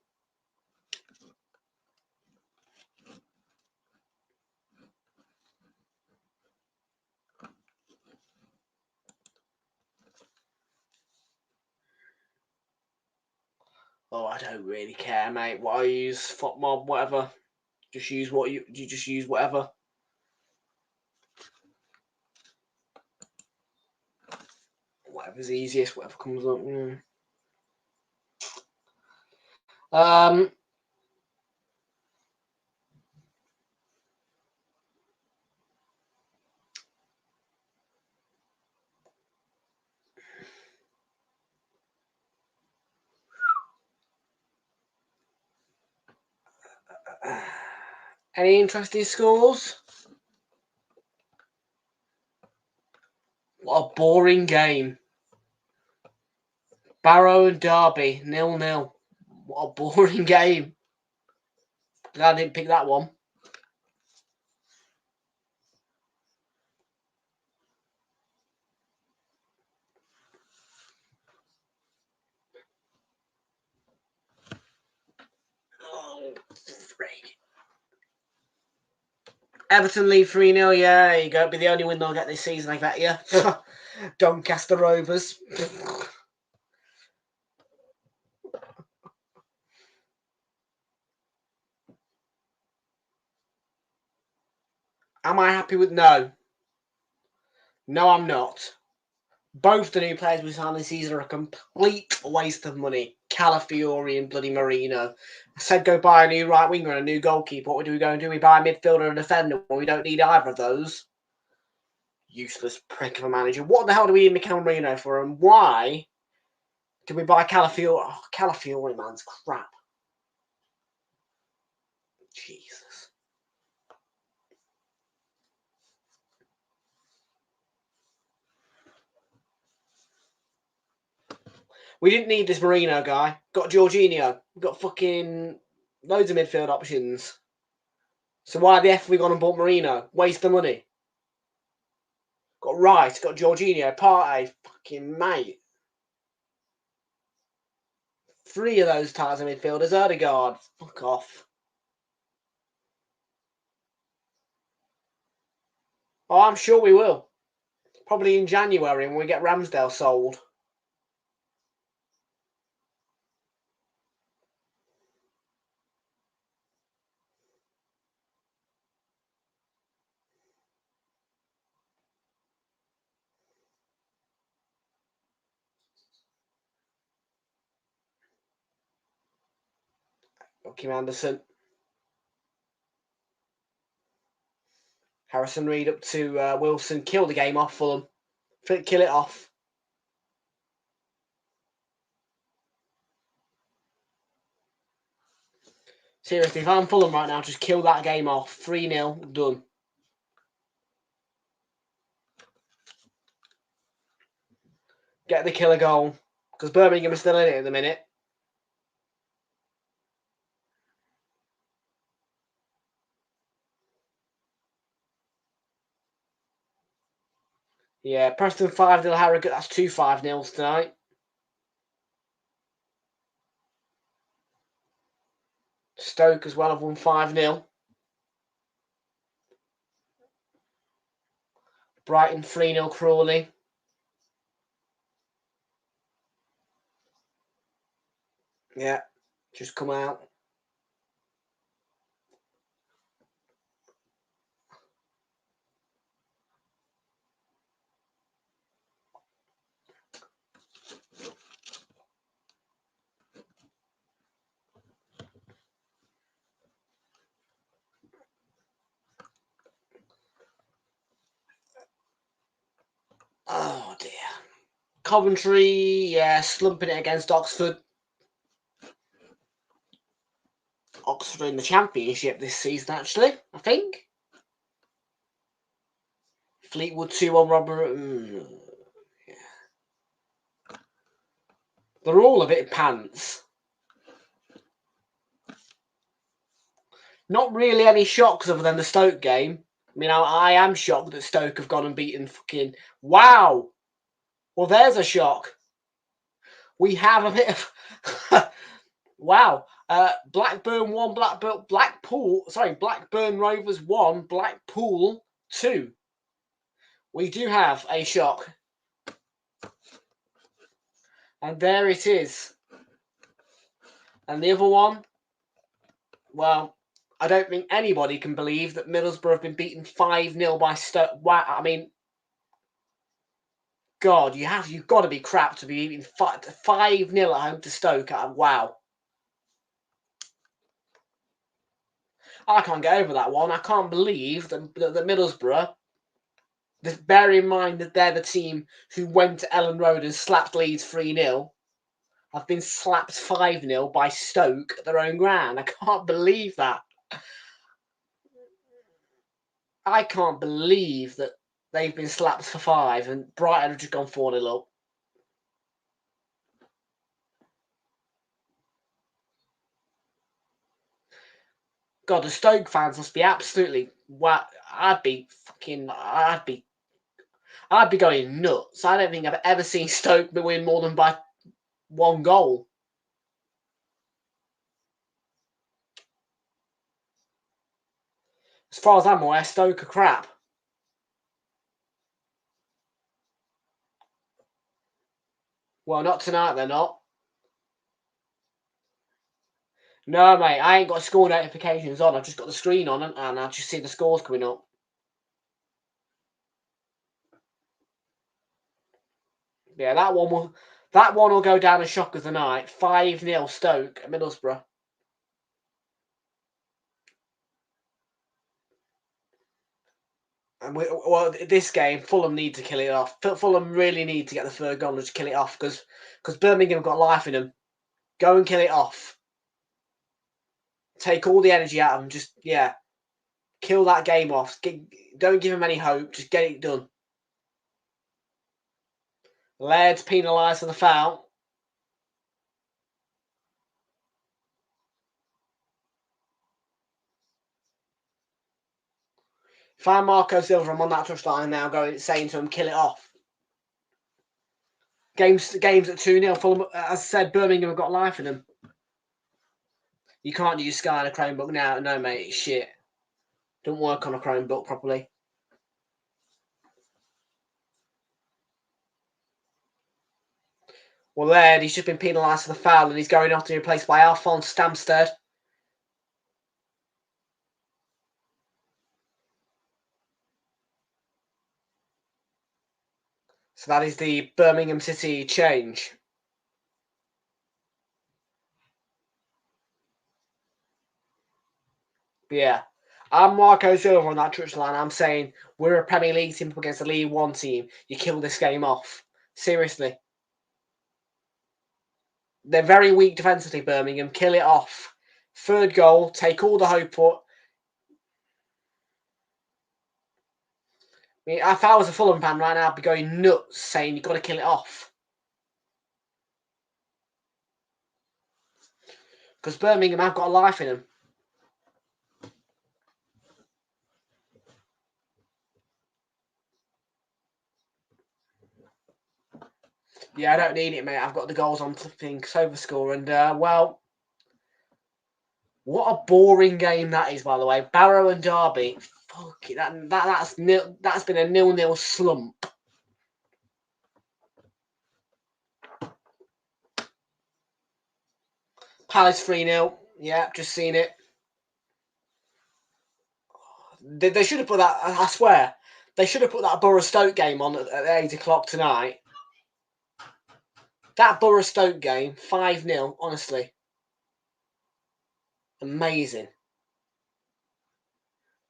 Oh, I don't really care, mate. What I use, FOTMob, whatever. Just use what you just use whatever. Whatever's easiest, whatever comes up. Any interesting scores? What a boring game. Barrow and Derby, 0-0. What a boring game. Glad I didn't pick that one. Oh, freak. Everton lead 3-0. Yeah, there you go. It'll be the only win they'll get this season, I bet you. Doncaster Rovers. Am I happy with... No. No, I'm not. Both the new players we signed this season are a complete waste of money. Calafiori and bloody Marino. I said go buy a new right winger and a new goalkeeper. What do we go and do? We buy a midfielder and a defender when we don't need either of those. Useless prick of a manager. What the hell do we need Mikel Marino for? And why did we buy Calafiori? Oh, Calafiori, man's crap. Jesus. We didn't need this Marino guy. Got Jorginho. Got fucking loads of midfield options. So why the F have we gone and bought Marino? Waste the money. Got Rice, got Jorginho, Partey, fucking mate. 3 of those types of midfielders. Odegaard, fuck off. Oh, I'm sure we will. Probably in January when we get Ramsdale sold. Got Kim Anderson. Harrison Reed up to Wilson. Kill the game off Fulham. Kill it off. Seriously, if I'm Fulham right now, just kill that game off. 3-0, done. Get the killer goal. Because Birmingham is still in it at the minute. Yeah, Preston 5-0 Harrogate. That's 2 5-0s tonight. Stoke as well have won 5-0. Brighton 3-0 Crawley. Yeah, just come out. Oh dear. Coventry, yeah, slumping it against Oxford. Oxford in the Championship this season, actually, I think. Fleetwood 2-1 Robert. Yeah. They're all a bit pants. Not really any shocks other than the Stoke game. I mean, I am shocked that Stoke have gone and beaten fucking... Wow! Well, there's a shock. We have a bit of... Wow. Blackburn 1, Blackburn Rovers 1, Blackpool 2. We do have a shock. And there it is. And the other one, well, I don't think anybody can believe that Middlesbrough have been beaten 5-0 by Stoke. Wow, I mean, God, you've got to be crap to be beaten 5-0 at home to Stoke. Wow. I can't get over that one. I can't believe that Middlesbrough, bear in mind that they're the team who went to Ellen Road and slapped Leeds 3-0, have been slapped 5-0 by Stoke at their own ground. I can't believe that. I can't believe that they've been slapped for 5 and Brighton have just gone 4-0 up. God, the Stoke fans must be absolutely... Well, I'd be going nuts. I don't think I've ever seen Stoke win more than by 1 goal. As far as I'm aware, Stoke are crap. Well, not tonight, they're not. No, mate, I ain't got score notifications on. I've just got the screen on and I just see the scores coming up. Yeah, that one will go down as shock of the night. 5-0 Stoke at Middlesbrough. And this game, Fulham need to kill it off. Fulham really need to get the third goal and just kill it off because Birmingham have got life in them. Go and kill it off. Take all the energy out of them. Just, yeah, kill that game off. Don't give them any hope. Just get it done. Laird's penalised for the foul. If I'm Marco Silva, I'm on that touchline now saying to him, kill it off. Games at 2-0. Fulham, as I said, Birmingham have got life in them. You can't use Sky on a Chromebook now. No, mate, it's shit. Don't work on a Chromebook properly. Well, Laird, he's just been penalised for the foul and he's going off to be replaced by Alphonse Stamsted. So that is the Birmingham City change. But yeah, I'm Marco Silva on that touchline. I'm saying we're a Premier League team up against a League One team. You kill this game off. Seriously. They're very weak defensively, Birmingham. Kill it off. Third goal, take all the hope up. I mean, if I was a Fulham fan right now, I'd be going nuts saying you've got to kill it off. Because Birmingham have got a life in them. Yeah, I don't need it, mate. I've got the goals on flipping Sofa score. And, well, what a boring game that is, by the way. Barrow and Derby. Fuck it. That's been a 0-0 slump. Palace 3-0. Yeah, just seen it. They should have put that, I swear, they should have put that Borough-Stoke game on at 8 o'clock tonight. That Borough-Stoke game, 5-0, honestly. Amazing.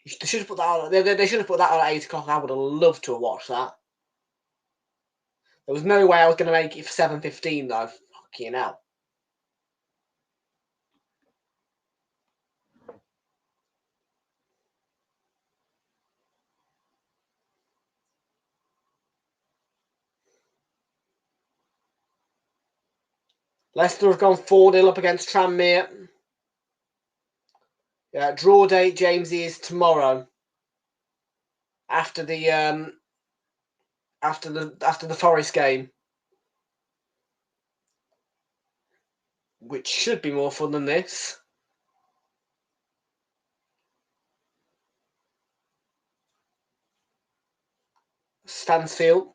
They should have put that on. They should have put that on at 8 o'clock. I would have loved to have watched that. There was no way I was going to make it for 7:15 though. Fucking hell. Leicester have gone 4-0 up against Tranmere. Yeah, draw date, James, is tomorrow. After the Forest game, which should be more fun than this. Stansfield.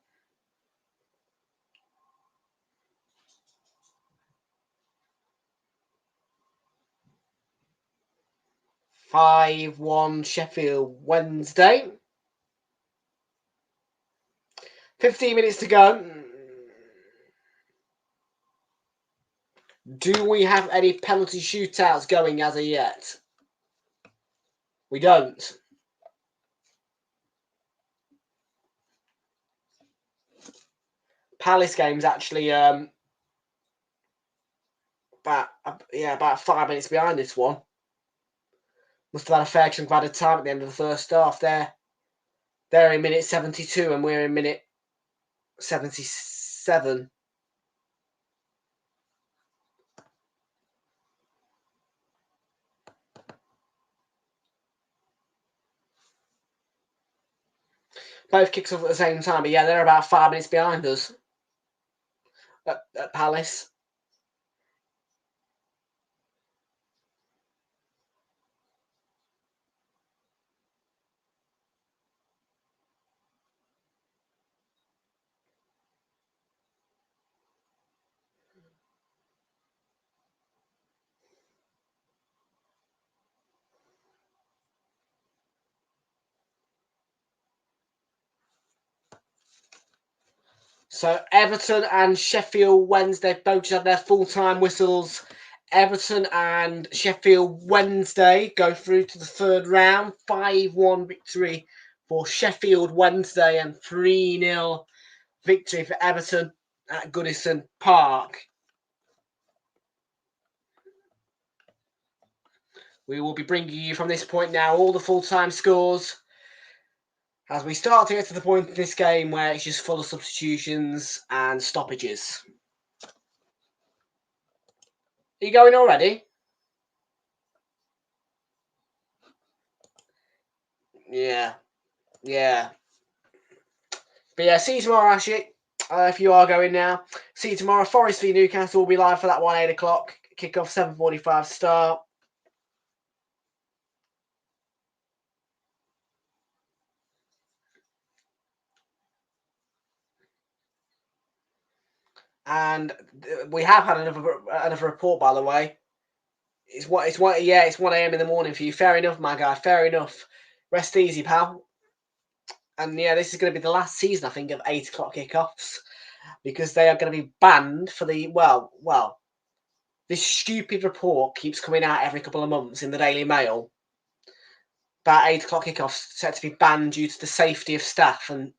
(5-1) Sheffield Wednesday. 15 minutes to go. Do we have any penalty shootouts going as of yet? We don't. Palace game's actually about 5 minutes behind this one. Must have had a fair chunk of added time at the end of the first half. They're in minute 72 and we're in minute 77. Both kicks off at the same time, but yeah, they're about 5 minutes behind us at Palace. So Everton and Sheffield Wednesday both just had their full-time whistles. Everton and Sheffield Wednesday go through to the third round. 5-1 victory for Sheffield Wednesday and 3-0 victory for Everton at Goodison Park. We will be bringing you from this point now all the full-time scores as we start to get to the point in this game where it's just full of substitutions and stoppages. Are you going already? Yeah. But yeah, see you tomorrow, Ashley. If you are going now. See you tomorrow. Forest v Newcastle will be live for that one, 8 o'clock. Kick-off 7:45 start. And we have had another report, by the way. It's 1 a.m. in the morning for you. Fair enough, my guy. Fair enough. Rest easy, pal. And yeah, this is going to be the last season, I think, of 8 o'clock kickoffs because they are going to be banned for the this stupid report keeps coming out every couple of months in the Daily Mail about 8 o'clock kickoffs set to be banned due to the safety of staff and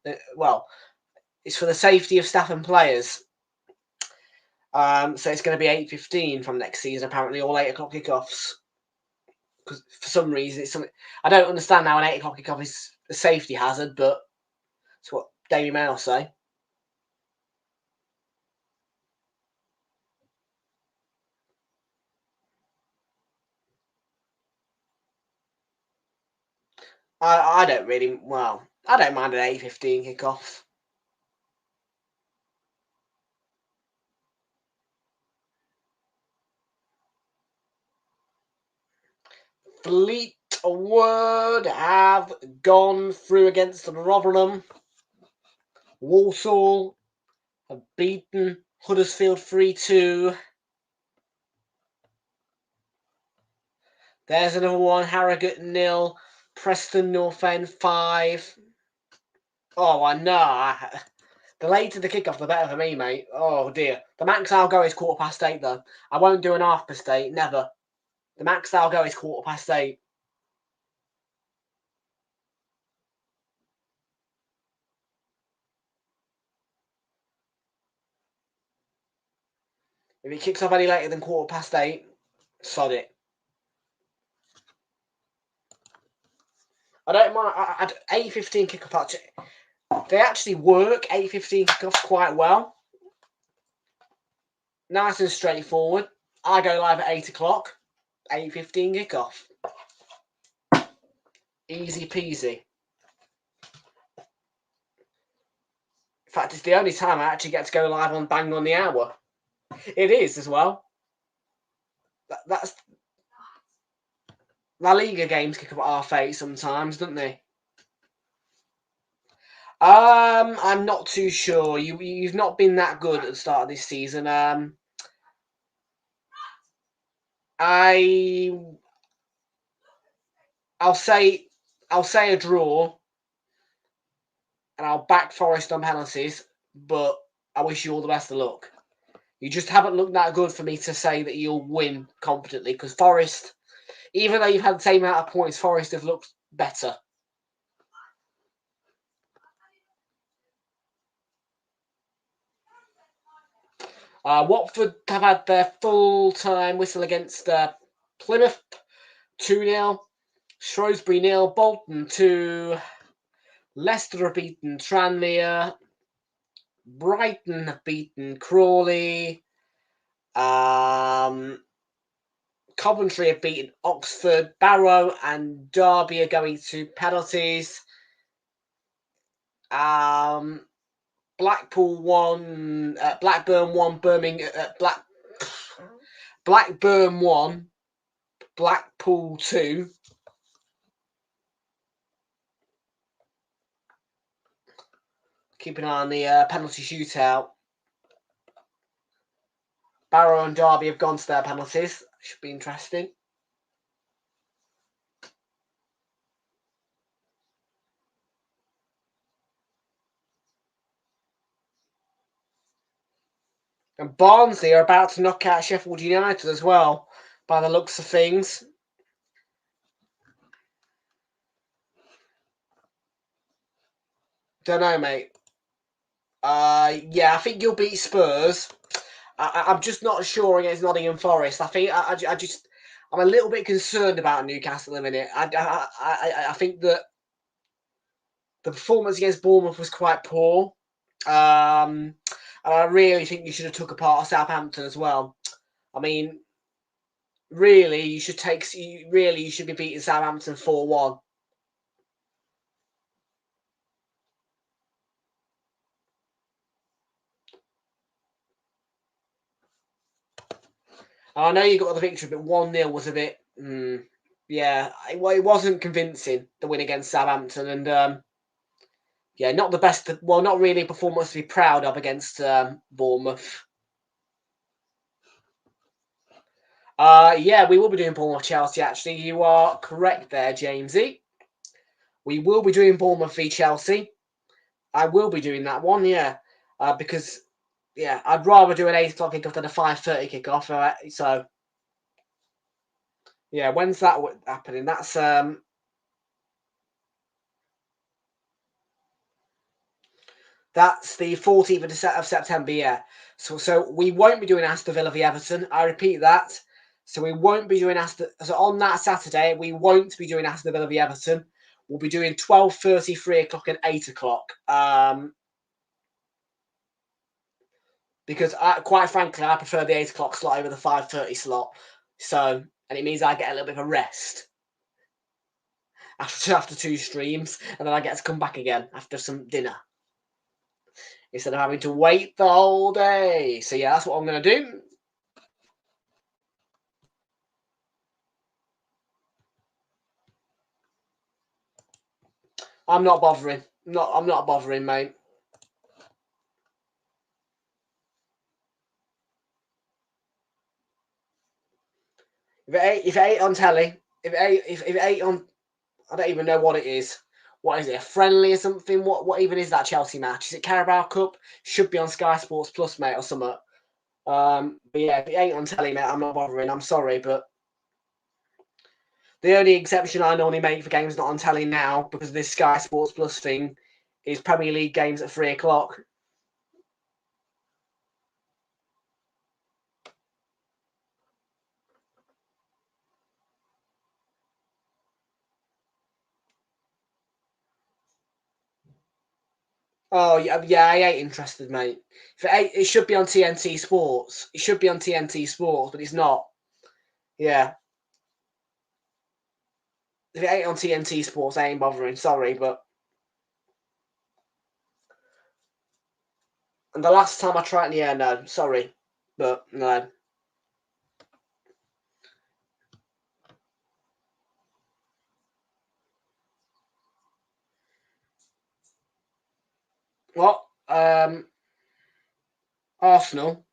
it's for the safety of staff and players. So it's going to be 8:15 from next season, apparently, all 8 o'clock kickoffs. Because for some reason, it's something I don't understand how an 8 o'clock kickoff is a safety hazard, but it's what Daily Mail say. I don't mind an 8:15 kickoff. Fleetwood have gone through against Rotherham. Walsall have beaten Huddersfield 3-2. There's another one. Harrogate 0. Preston North End 5. Oh, I know. The later the kickoff, the better for me, mate. Oh, dear. The max I'll go is 8:15, though. I won't do an 8:30. Never. The max I'll go is 8:15. If it kicks off any later than 8:15, sod it. I don't mind. 8:15 kickoff. They actually work 8:15 kickoffs quite well. Nice and straightforward. I go live at 8 o'clock. 8:15 kickoff. Easy peasy. In fact, it's the only time I actually get to go live on bang on the hour. It is as well. That's La Liga games kick off at 8 sometimes, don't they? I'm not too sure. You've not been that good at the start of this season. I'll say a draw, and I'll back Forest on penalties. But I wish you all the best of luck. You just haven't looked that good for me to say that you'll win competently because Forest, even though you've had the same amount of points, Forest have looked better. Watford have had their full-time whistle against Plymouth, 2-0. Shrewsbury 0, Bolton 2. Leicester have beaten Tranmere. Brighton have beaten Crawley. Coventry have beaten Oxford. Barrow and Derby are going to penalties. Blackpool 1, Blackburn 1, Blackburn 1, Blackpool 2. Keep an eye on the penalty shootout. Barrow and Derby have gone to their penalties. Should be interesting. And Barnsley are about to knock out Sheffield United as well, by the looks of things. Don't know, mate. Yeah, I think you'll beat Spurs. I'm just not sure against Nottingham Forest. I think I'm a little bit concerned about Newcastle in a minute. I think that the performance against Bournemouth was quite poor. And I really think you should have took apart Southampton as well. I mean, really, you should be beating Southampton 4-1. I know you got the victory, but 1-0 was a bit, yeah, it wasn't convincing, the win against Southampton, and yeah, not the best. Well, not really a performance to be proud of against Bournemouth. Yeah, we will be doing Bournemouth Chelsea. Actually, you are correct there, Jamesy. We will be doing Bournemouth v Chelsea. I will be doing that one, yeah, because yeah, I'd rather do an 8 o'clock kickoff than a 5:30 kickoff. So yeah, when's that happening? That's the 14th of September, yeah. So we won't be doing Aston Villa v Everton. I repeat that. So we won't be doing So on that Saturday, we won't be doing Aston Villa v Everton. We'll be doing 12:30, 3 o'clock, and 8 o'clock. Because quite frankly, I prefer the 8 o'clock slot over the 5:30 slot. So, and it means I get a little bit of a rest after 2 streams, and then I get to come back again after some dinner, instead of having to wait the whole day. So yeah, that's what I'm going to do. I'm not bothering. I'm not bothering, mate. If it ain't on telly, if it ain't on, I don't even know what it is. What is it? A friendly or something? What even is that Chelsea match? Is it Carabao Cup? Should be on Sky Sports Plus, mate, or something. But yeah, if it ain't on telly, mate, I'm not bothering. I'm sorry, but the only exception I normally make for games not on telly now, because of this Sky Sports Plus thing, is Premier League games at 3 o'clock. Oh yeah, I ain't interested, mate. It should be on TNT Sports. It should be on TNT Sports, but it's not. Yeah. If it ain't on TNT Sports, I ain't bothering. Sorry, but. And the last time I tried, yeah, no, sorry, but no. What? Arsenal?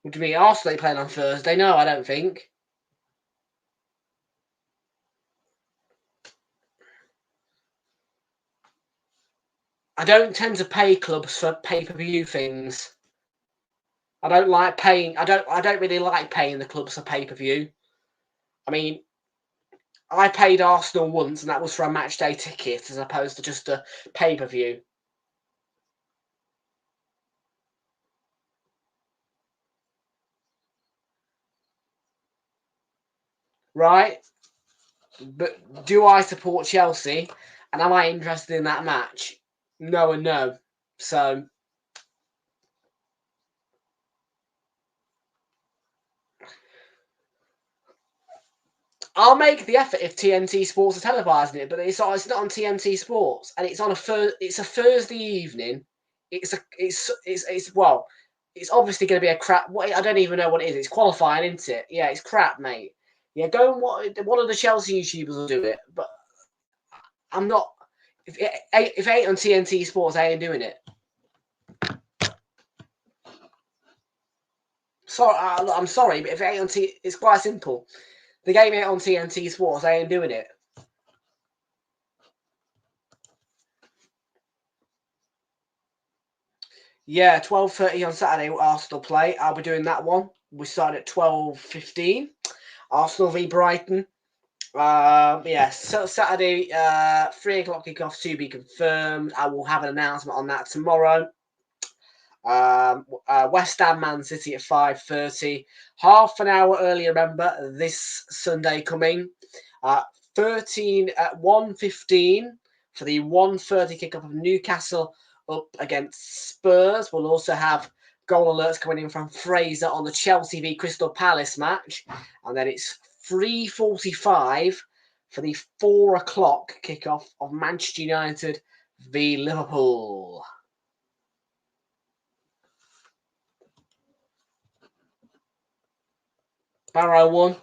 What do you mean? Arsenal playing on Thursday? No, I don't think. I don't tend to pay clubs for pay-per-view things. I don't like paying. I don't really like paying the clubs for pay-per-view. I mean, I paid Arsenal once, and that was for a match day ticket as opposed to just a pay-per-view. Right? But do I support Chelsea? And am I interested in that match? No and no. So I'll make the effort if TNT Sports are televising it, but it's not on TNT Sports, and it's on it's a Thursday evening. It's obviously going to be a crap. I don't even know what it is. It's qualifying, isn't it? Yeah, it's crap, mate. Yeah, go and one of the Chelsea YouTubers will do it, but I'm not. If it ain't on TNT Sports, I ain't doing it. Sorry, I'm sorry, but if it ain't on it's quite simple. The game ain't on TNT Sports, I ain't doing it. Yeah, 12:30 on Saturday. Arsenal play. I'll be doing that one. We start at 12:15. Arsenal v Brighton. Yeah, so Saturday, 3 o'clock kickoff to be confirmed. I will have an announcement on that tomorrow. West Ham Man City at 5:30. Half an hour earlier, remember, this Sunday coming. 13 at 1:15 for the 1:30 kickoff of Newcastle up against Spurs. We'll also have goal alerts coming in from Fraser on the Chelsea v Crystal Palace match. And then it's 3:45 for the 4 o'clock kickoff of Manchester United v Liverpool. Barrow won.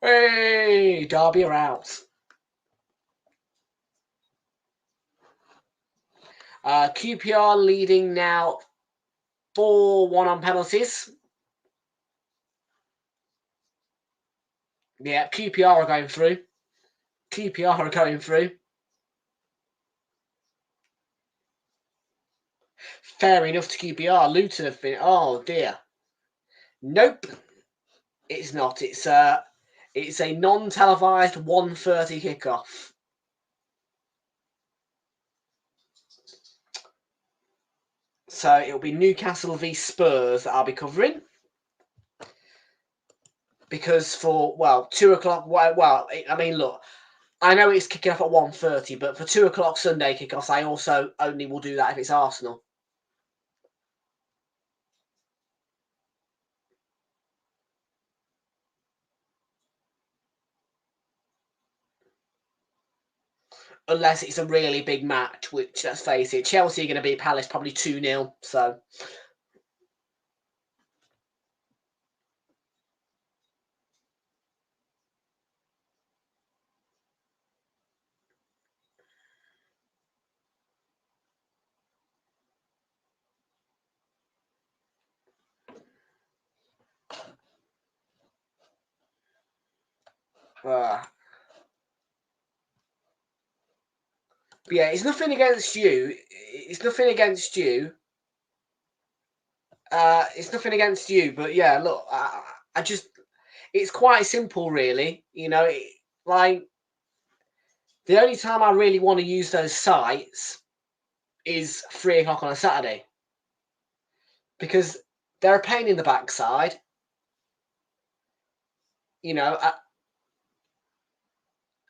Hey, Derby are out. QPR leading now 4-1 on penalties. Yeah, QPR are going through. QPR are going through. Fair enough to QPR. Luton have been. Oh dear. Nope. It's not. It's a non-televised 1:30 kickoff. So it'll be Newcastle v Spurs that I'll be covering. Because for 2 o'clock. Well, I mean, look. I know it's kicking off at 1:30, but for 2 o'clock Sunday kickoffs, I also only will do that if it's Arsenal. Unless it's a really big match, which, let's face it, Chelsea are going to beat Palace probably 2-0, so... yeah, it's nothing against you. It's nothing against you. It's nothing against you, but yeah, look, I just... It's quite simple, really. You know, like... The only time I really want to use those sites is 3 o'clock on a Saturday. Because they're a pain in the backside. You know,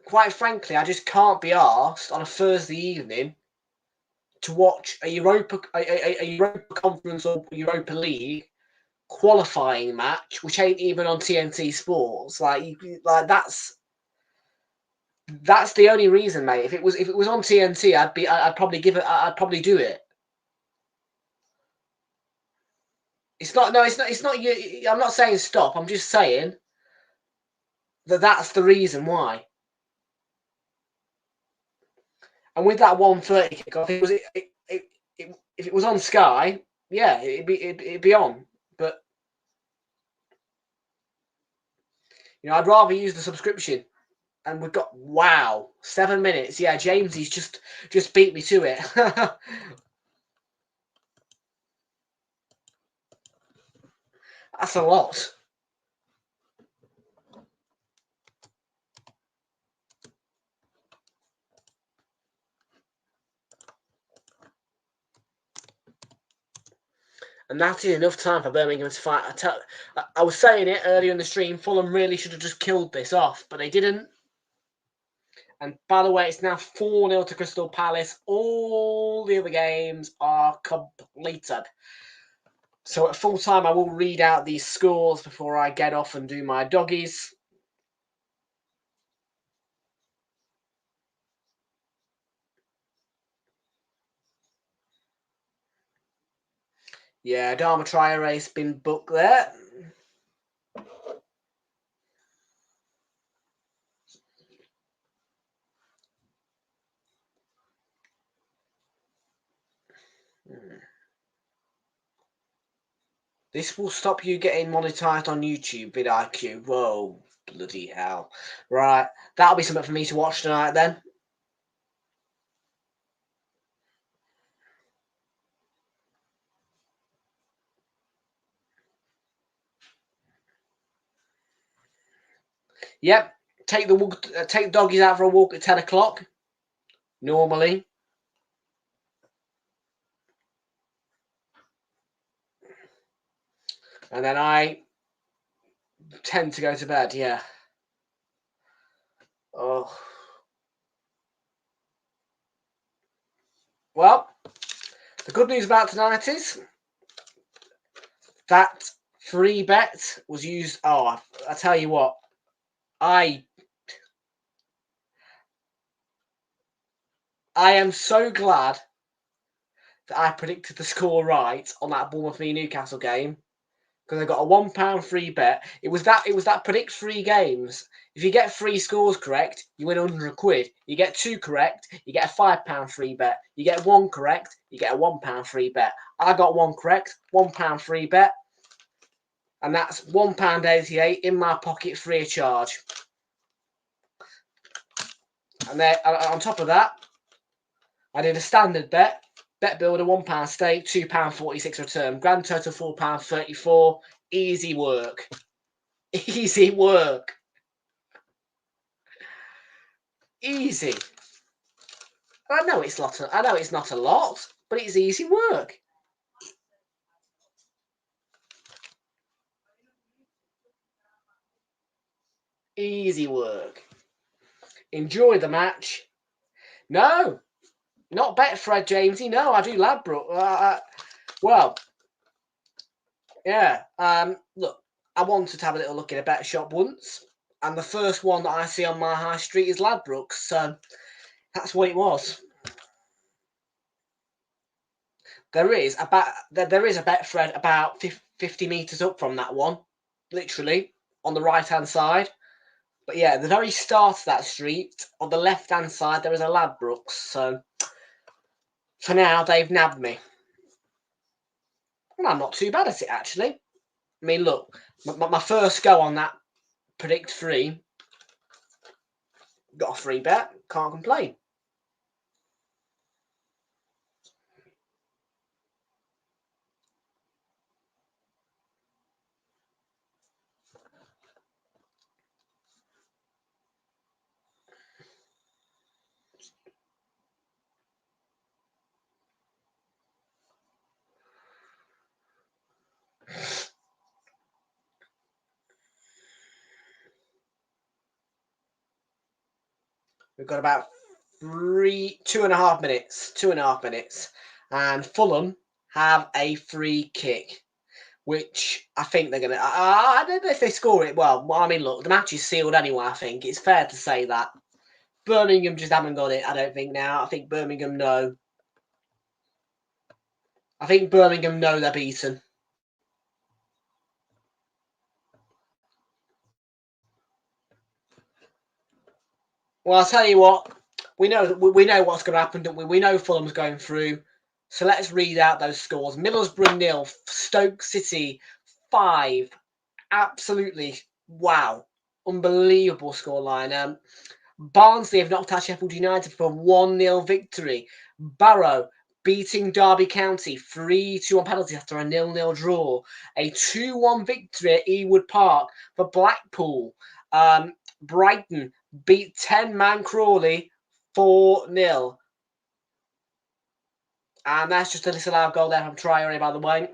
quite frankly, I just can't be arsed on a Thursday evening to watch a Europa Conference or Europa League qualifying match, which ain't even on TNT Sports. Like that's the only reason, mate. If it was on TNT, I'd probably do it. It's not. No, it's not. It's not. I'm not saying stop. I'm just saying that's the reason why. And with that 1:30 kickoff, if it was on Sky, yeah, it'd be on. But I'd rather use the subscription. And we've got 7 minutes. Yeah, Jamesy's just beat me to it. That's a lot. And that is enough time for Birmingham to fight. I was saying it earlier in the stream, Fulham really should have just killed this off, but they didn't. And by the way, it's now 4-0 to Crystal Palace. All the other games are completed. So at full time, I will read out these scores before I get off and do my doggies. Yeah, Dharma Traore's been booked there. This will stop you getting monetized on YouTube, vidIQ. Whoa, bloody hell. Right, that'll be something for me to watch tonight then. Yep, take the doggies out for a walk at 10 o'clock, normally. And then I tend to go to bed, yeah. Oh. Well, the good news about tonight is that free bet was used. Oh, I tell you what, I am so glad that I predicted the score right on that Bournemouth v Newcastle game, because I got a £1 free bet. It was that predict 3 games. If you get 3 scores correct, you win £100. You get 2 correct, you get a £5 free bet. You get 1 correct, you get a £1 free bet. I got 1 correct, £1 free bet, and that's £1.88 in my pocket free of charge. And then on top of that, I did a standard bet. Bet builder, £1 stake, £2.46 return. Grand total £4.34. Easy work. Easy work. Easy. I know it's not a lot, but it's easy work. Easy work. Enjoy the match. No, not Betfred, Jamesy. No, I do Ladbroke. Well, yeah. Look, I wanted to have a little look at a bet shop once, and the first one that I see on my high street is Ladbrokes, so that's what it was. There is a Betfred about 50 metres up from that one, literally on the right hand side. But yeah, the very start of that street, on the left hand side, there is a Ladbrokes. So for now, they've nabbed me. And I'm not too bad at it, actually. I mean, look, my first go on that predict 3, got a free bet, can't complain. We've got about 2.5 minutes, and Fulham have a free kick, which I think they're going to... I don't know if they score it. Well, I mean, look, the match is sealed anyway, I think. It's fair to say that. Birmingham just haven't got it, I don't think, now. I think Birmingham know. I think Birmingham know they're beaten. Well, I'll tell you what. We know what's going to happen, don't we? We know Fulham's going through. So let's read out those scores. Middlesbrough 0, Stoke City 5. Absolutely, wow. Unbelievable scoreline. Barnsley have knocked out Sheffield United for a 1-0 victory. Barrow beating Derby County 3-2 on penalties after a 0-0 draw. A 2-1 victory at Ewood Park for Blackpool. Brighton beat 10-man Crawley 4-0. And that's just a disallowed goal there from Traore, by the way.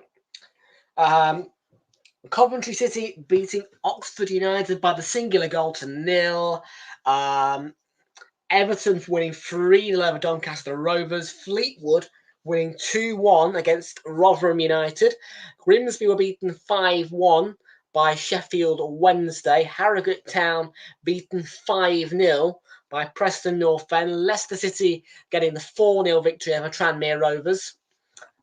Coventry City beating Oxford United by the singular goal to 0. Everton winning 3-0 over Doncaster Rovers. Fleetwood winning 2-1 against Rotherham United. Grimsby were beaten 5-1 by Sheffield Wednesday. Harrogate Town beaten 5-0 by Preston North End. Leicester City getting the 4-0 victory over Tranmere Rovers.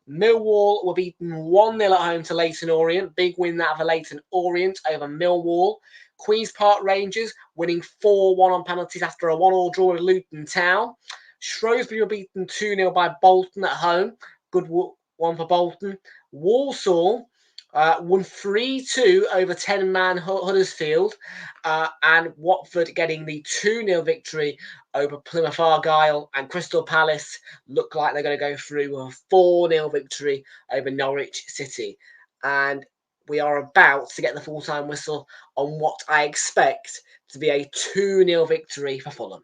Millwall were beaten 1-0 at home to Leyton Orient. Big win that for Leyton Orient over Millwall. Queen's Park Rangers winning 4-1 on penalties after a 1-1 draw with Luton Town. Shrewsbury were beaten 2-0 by Bolton at home. Good one for Bolton. Walsall won 3-2 over 10-man Huddersfield. And Watford getting the 2-0 victory over Plymouth Argyle. And Crystal Palace look like they're going to go through a 4-0 victory over Norwich City. And we are about to get the full-time whistle on what I expect to be a 2-0 victory for Fulham.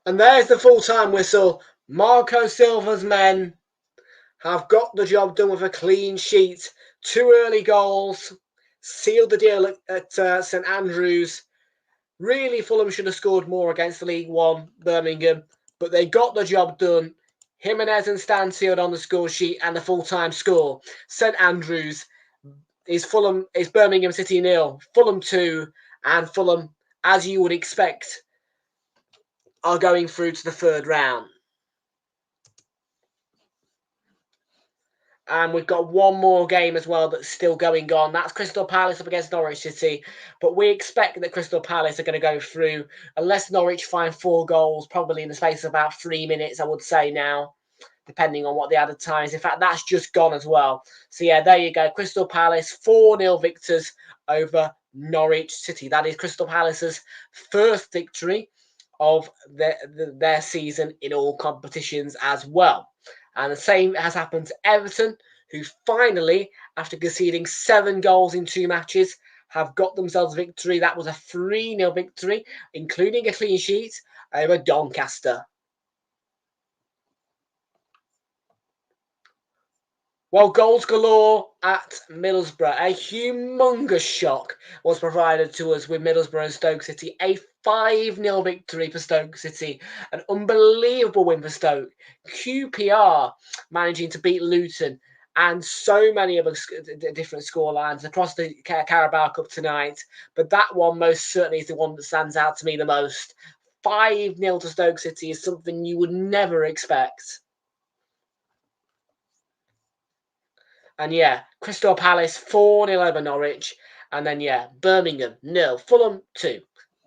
And there's the full-time whistle. Marco Silva's men have got the job done with a clean sheet. 2 early goals sealed the deal at St Andrews. Really, Fulham should have scored more against the League One Birmingham, but they got the job done. Jimenez and Stansfield on the score sheet and the full-time score. St Andrews is Birmingham City 0, Fulham 2, and Fulham, as you would expect, are going through to the third round. And we've got one more game as well that's still going on. That's Crystal Palace up against Norwich City. But we expect that Crystal Palace are going to go through, unless Norwich find 4 goals, probably in the space of about 3 minutes, I would say now, depending on what the added time is. In fact, that's just gone as well. So, yeah, there you go. Crystal Palace, 4-0 victors over Norwich City. That is Crystal Palace's first victory of their season in all competitions as well. And the same has happened to Everton, who finally, after conceding 7 goals in 2 matches, have got themselves a victory. That was a 3-0 victory, including a clean sheet over Doncaster. Well, goals galore at Middlesbrough. A humongous shock was provided to us with Middlesbrough and Stoke City. A 5-0 victory for Stoke City. An unbelievable win for Stoke. QPR managing to beat Luton. And so many of us different scorelines across the Carabao Cup tonight. But that one most certainly is the one that stands out to me the most. 5-0 to Stoke City is something you would never expect. And yeah, Crystal Palace 4-0 over Norwich. And then yeah, Birmingham 0, Fulham 2.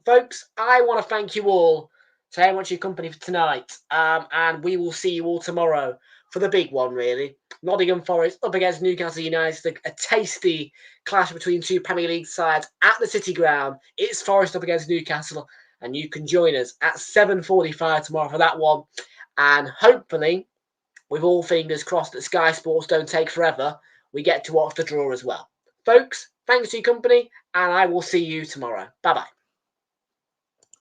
Folks, I want to thank you all for very much your company for tonight. And we will see you all tomorrow for the big one, really. Nottingham Forest up against Newcastle United. A tasty clash between 2 Premier League sides at the City Ground. It's Forest up against Newcastle. And you can join us at 7:45 tomorrow for that one. And hopefully, with all fingers crossed that Sky Sports don't take forever, we get to watch the draw as well. Folks, thanks for your company, and I will see you tomorrow. Bye-bye.